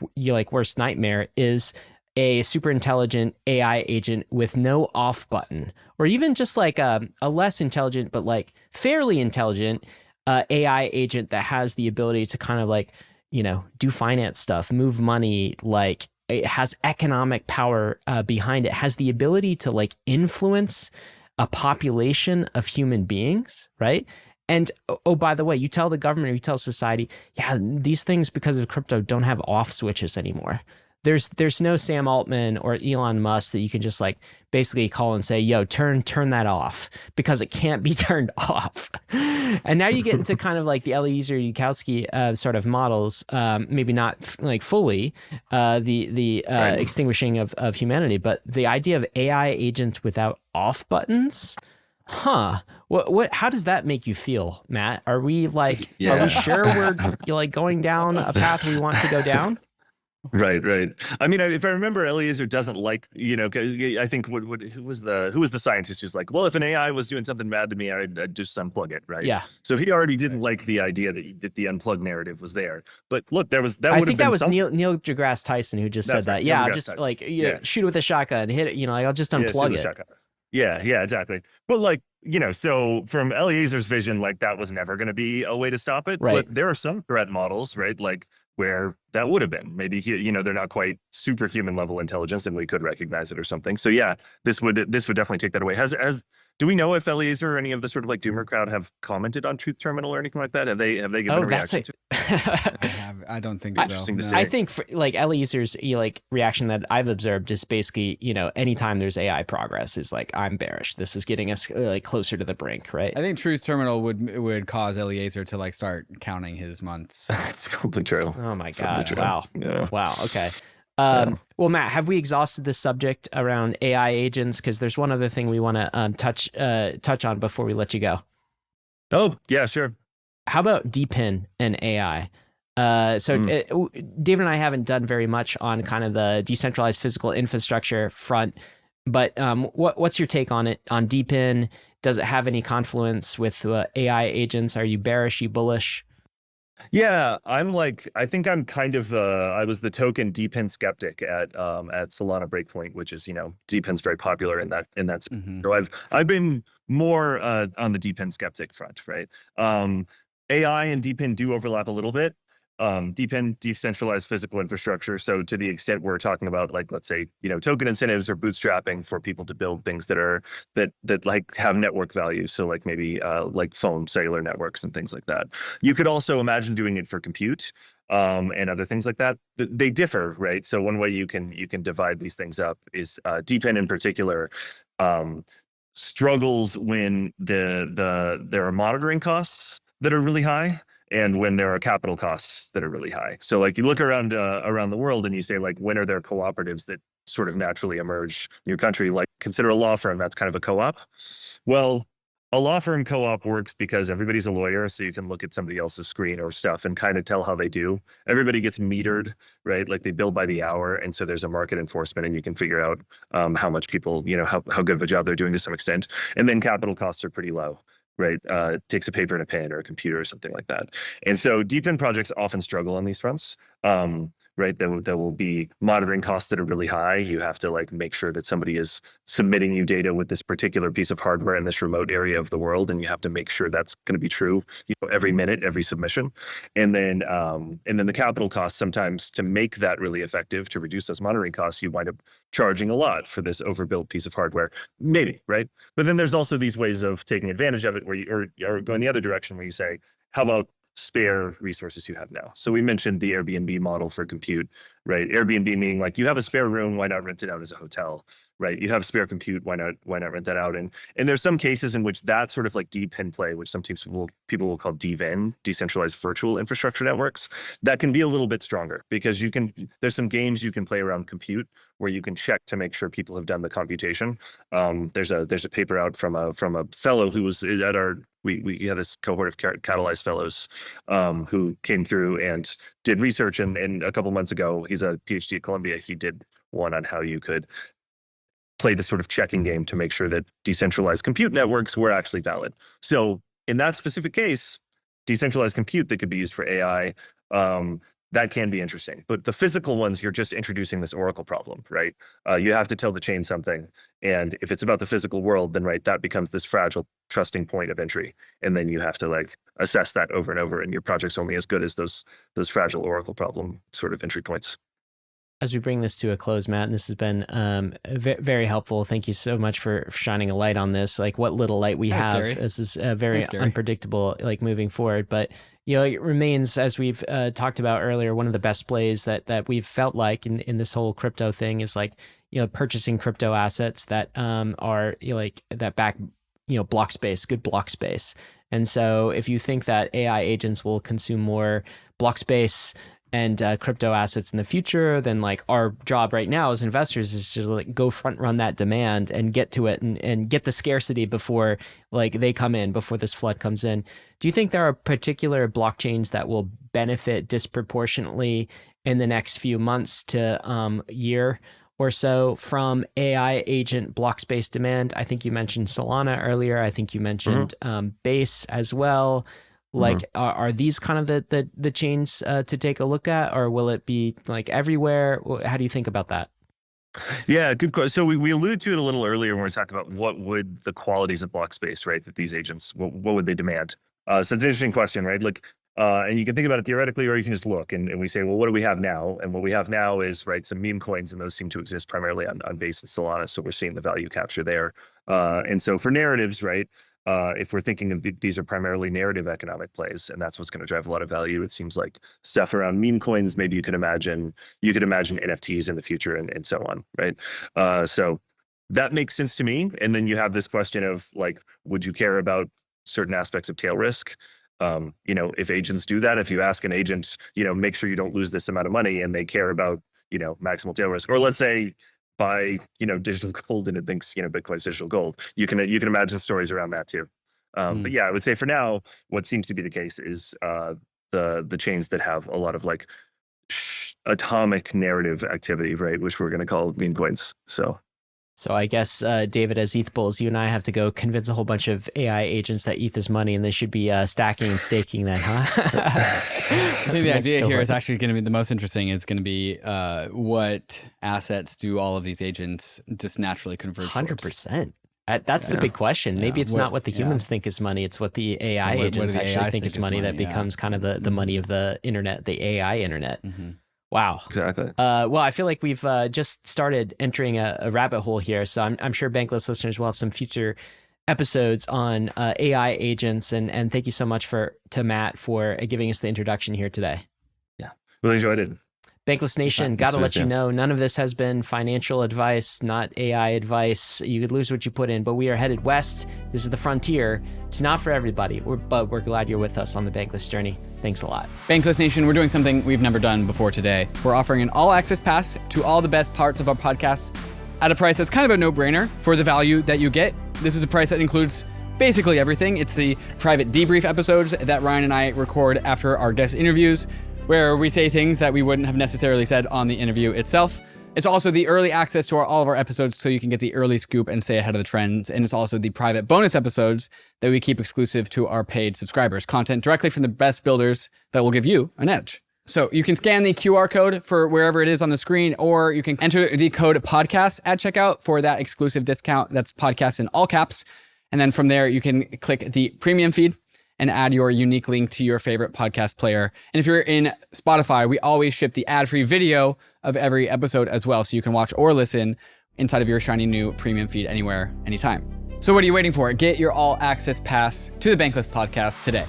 worst nightmare is a super intelligent AI agent with no off button, or even just like a less intelligent but like fairly intelligent AI agent that has the ability to kind of like do finance stuff, move money, like. It has economic power behind it, has the ability to like influence a population of human beings, right? And oh, by the way, you tell the government or you tell society, these things because of crypto don't have off switches anymore. there's no Sam Altman or Elon Musk that you can just like basically call and say, yo, turn that off, because it can't be turned off. And now you get into kind of like the Eliezer Yudkowsky sort of models, maybe not like fully the Right. extinguishing of humanity, but the idea of AI agents without off buttons. Huh. How does that make you feel, Matt? Are we like, are Yeah. we sure we're like going down a path we want to go down? Right, right. I mean, if I remember, Eliezer doesn't like, you know, 'cause I think who was the scientist who's like, well, if an AI was doing something bad to me, I'd just unplug it, right? Yeah. So he already didn't like the idea that the unplug narrative was there. But look, that I would think have been that was something. Neil deGrasse Tyson who just That's said right, that. Neil Yeah, deGrasse just Tyson. like Yeah. shoot it with a shotgun, hit it. You know, like, I'll just Yeah, unplug shoot the it. shotgun. Yeah, exactly. But like, you know, so from Eliezer's vision, like that was never going to be a way to stop it. Right. But there are some threat models, right? Like where that would have been. Maybe, you know, they're not quite superhuman level intelligence and we could recognize it or something. So yeah, this would definitely take that away. Do we know if Eliezer or any of the sort of like doomer crowd have commented on Truth Terminal or anything like that? Have they given a reaction to it? I don't think Interesting to so. see. I think for, like Eliezer's like reaction that I've observed is basically, you know, anytime there's AI progress is like, I'm bearish. This is getting us like closer to the brink, right? I think Truth Terminal would cause Eliezer to like start counting his months. It's probably true. Oh my Probably God. true. Wow. Yeah. Wow. Okay. Well, Matt, have we exhausted this subject around AI agents? Because there's one other thing we want to touch on before we let you go. Oh, yeah, sure. How about DePin and AI? David and I haven't done very much on kind of the decentralized physical infrastructure front, but what's your take on it, on DePin? Does it have any confluence with AI agents? Are you bearish? You bullish? Yeah, I think I'm kind of I was the token DePin skeptic at Solana Breakpoint, which is, you know, DePin's very popular in that Mm-hmm. so I've been more on the DePin skeptic front, right? AI and DePin do overlap a little bit. DePin, decentralized physical infrastructure. So to the extent we're talking about, like, let's say, you know, token incentives or bootstrapping for people to build things that like have network value. So like maybe like phone cellular networks and things like that. You could also imagine doing it for compute and other things like that. They differ, right? So one way you can divide these things up is DePin in particular struggles when there are monitoring costs that are really high, and when there are capital costs that are really high. So like you look around the world and you say, like, when are there cooperatives that sort of naturally emerge in your country? Like, consider a law firm, that's kind of a co-op. Well, a law firm co-op works because everybody's a lawyer, so you can look at somebody else's screen or stuff and kind of tell how they do. Everybody gets metered, right? Like they bill by the hour, and so there's a market enforcement, and you can figure out how much people, you know, how good of a job they're doing to some extent. And then capital costs are pretty low. Right, takes a paper and a pen or a computer or something like that. And so DePin projects often struggle on these fronts. Right, there will be monitoring costs that are really high. You have to like make sure that somebody is submitting you data with this particular piece of hardware in this remote area of the world, and you have to make sure that's going to be true, you know, every minute, every submission. And then the capital costs, sometimes to make that really effective, to reduce those monitoring costs, you wind up charging a lot for this overbuilt piece of hardware, maybe, right? But then there's also these ways of taking advantage of it where you or going the other direction where you say, how about spare resources you have now? So we mentioned the Airbnb model for compute, right? Airbnb meaning like you have a spare room, why not rent it out as a hotel, right? You have spare compute, why not rent that out? And there's some cases in which that sort of like DePin play, which sometimes people will call DVIN, decentralized virtual infrastructure networks, that can be a little bit stronger because there's some games you can play around compute where you can check to make sure people have done the computation. There's a paper out from a fellow who was at our, we had this cohort of Catalyzed fellows who came through and did research, and a couple months ago, he's a PhD at Columbia. He did one on how you could play this sort of checking game to make sure that decentralized compute networks were actually valid. So in that specific case, decentralized compute that could be used for AI, that can be interesting. But the physical ones, you're just introducing this oracle problem, right? You have to tell the chain something. And if it's about the physical world, then right, that becomes this fragile trusting point of entry. And then you have to like assess that over and over. And your project's only as good as those fragile oracle problem sort of entry points. As we bring this to a close, Matt, and this has been very helpful. Thank you so much for shining a light on this. Like what little light we have. This is very unpredictable, like moving forward. But it remains, as we've talked about earlier, one of the best plays that we've felt like in this whole crypto thing is like, purchasing crypto assets that are that back, block space, good block space. And so if you think that AI agents will consume more block space and crypto assets in the future, then like our job right now as investors is to like go front run that demand and get to it and get the scarcity before like they come in, before this flood comes in. Do you think there are particular blockchains that will benefit disproportionately in the next few months to year or so from AI agent block space demand? I think you mentioned Solana earlier. I think you mentioned Base as well. Like, are these kind of the chains to take a look at, or will it be like everywhere? How do you think about that? Yeah, good question. So we alluded to it a little earlier when we were talking about what would the qualities of block space, right, that these agents, what would they demand? So it's an interesting question, right? Like, and you can think about it theoretically, or you can just look and we say, well, what do we have now? And what we have now is, right, some meme coins, and those seem to exist primarily on Base and Solana. So we're seeing the value capture there. And so for narratives, right, if we're thinking of these are primarily narrative economic plays, and that's what's going to drive a lot of value. It seems like stuff around meme coins, maybe you could imagine NFTs in the future and so on, right? So that makes sense to me. And then you have this question of like, would you care about certain aspects of tail risk? If agents do that, if you ask an agent, make sure you don't lose this amount of money, and they care about, maximal tail risk, or let's say buy, digital gold and it thinks, Bitcoin's digital gold. You can imagine stories around that too. But yeah, I would say for now, what seems to be the case is the chains that have a lot of like atomic narrative activity, right? Which we're going to call meme coins. So I guess, David, as ETH bulls, you and I have to go convince a whole bunch of AI agents that ETH is money and they should be stacking and staking that, huh? I think the idea here is actually going to be the most interesting is going to be what assets do all of these agents just naturally converge 100%. That's the big question. Maybe it's not what the humans think is money. It's what the AI agents actually think is money that becomes kind of the money of the internet, the AI internet. Mm-hmm. Wow. Exactly. Well, I feel like we've just started entering a rabbit hole here. So I'm sure Bankless listeners will have some future episodes on AI agents. And thank you so much to Matt for giving us the introduction here today. Yeah, really enjoyed it. Bankless Nation, got to let you know, none of this has been financial advice, not AI advice. You could lose what you put in, but we are headed west. This is the frontier. It's not for everybody, but we're glad you're with us on the Bankless journey. Thanks a lot. Bankless Nation, we're doing something we've never done before today. We're offering an all-access pass to all the best parts of our podcast at a price that's kind of a no-brainer for the value that you get. This is a price that includes basically everything. It's the private debrief episodes that Ryan and I record after our guest interviews, where we say things that we wouldn't have necessarily said on the interview itself. It's also the early access to all of our episodes so you can get the early scoop and stay ahead of the trends. And it's also the private bonus episodes that we keep exclusive to our paid subscribers. Content directly from the best builders that will give you an edge. So you can scan the QR code for wherever it is on the screen, or you can enter the code podcast at checkout for that exclusive discount. That's podcast in all caps. And then from there, you can click the premium feed and add your unique link to your favorite podcast player. And if you're in Spotify, we always ship the ad-free video of every episode as well, so you can watch or listen inside of your shiny new premium feed anywhere, anytime. So what are you waiting for? Get your all-access pass to the Bankless podcast today.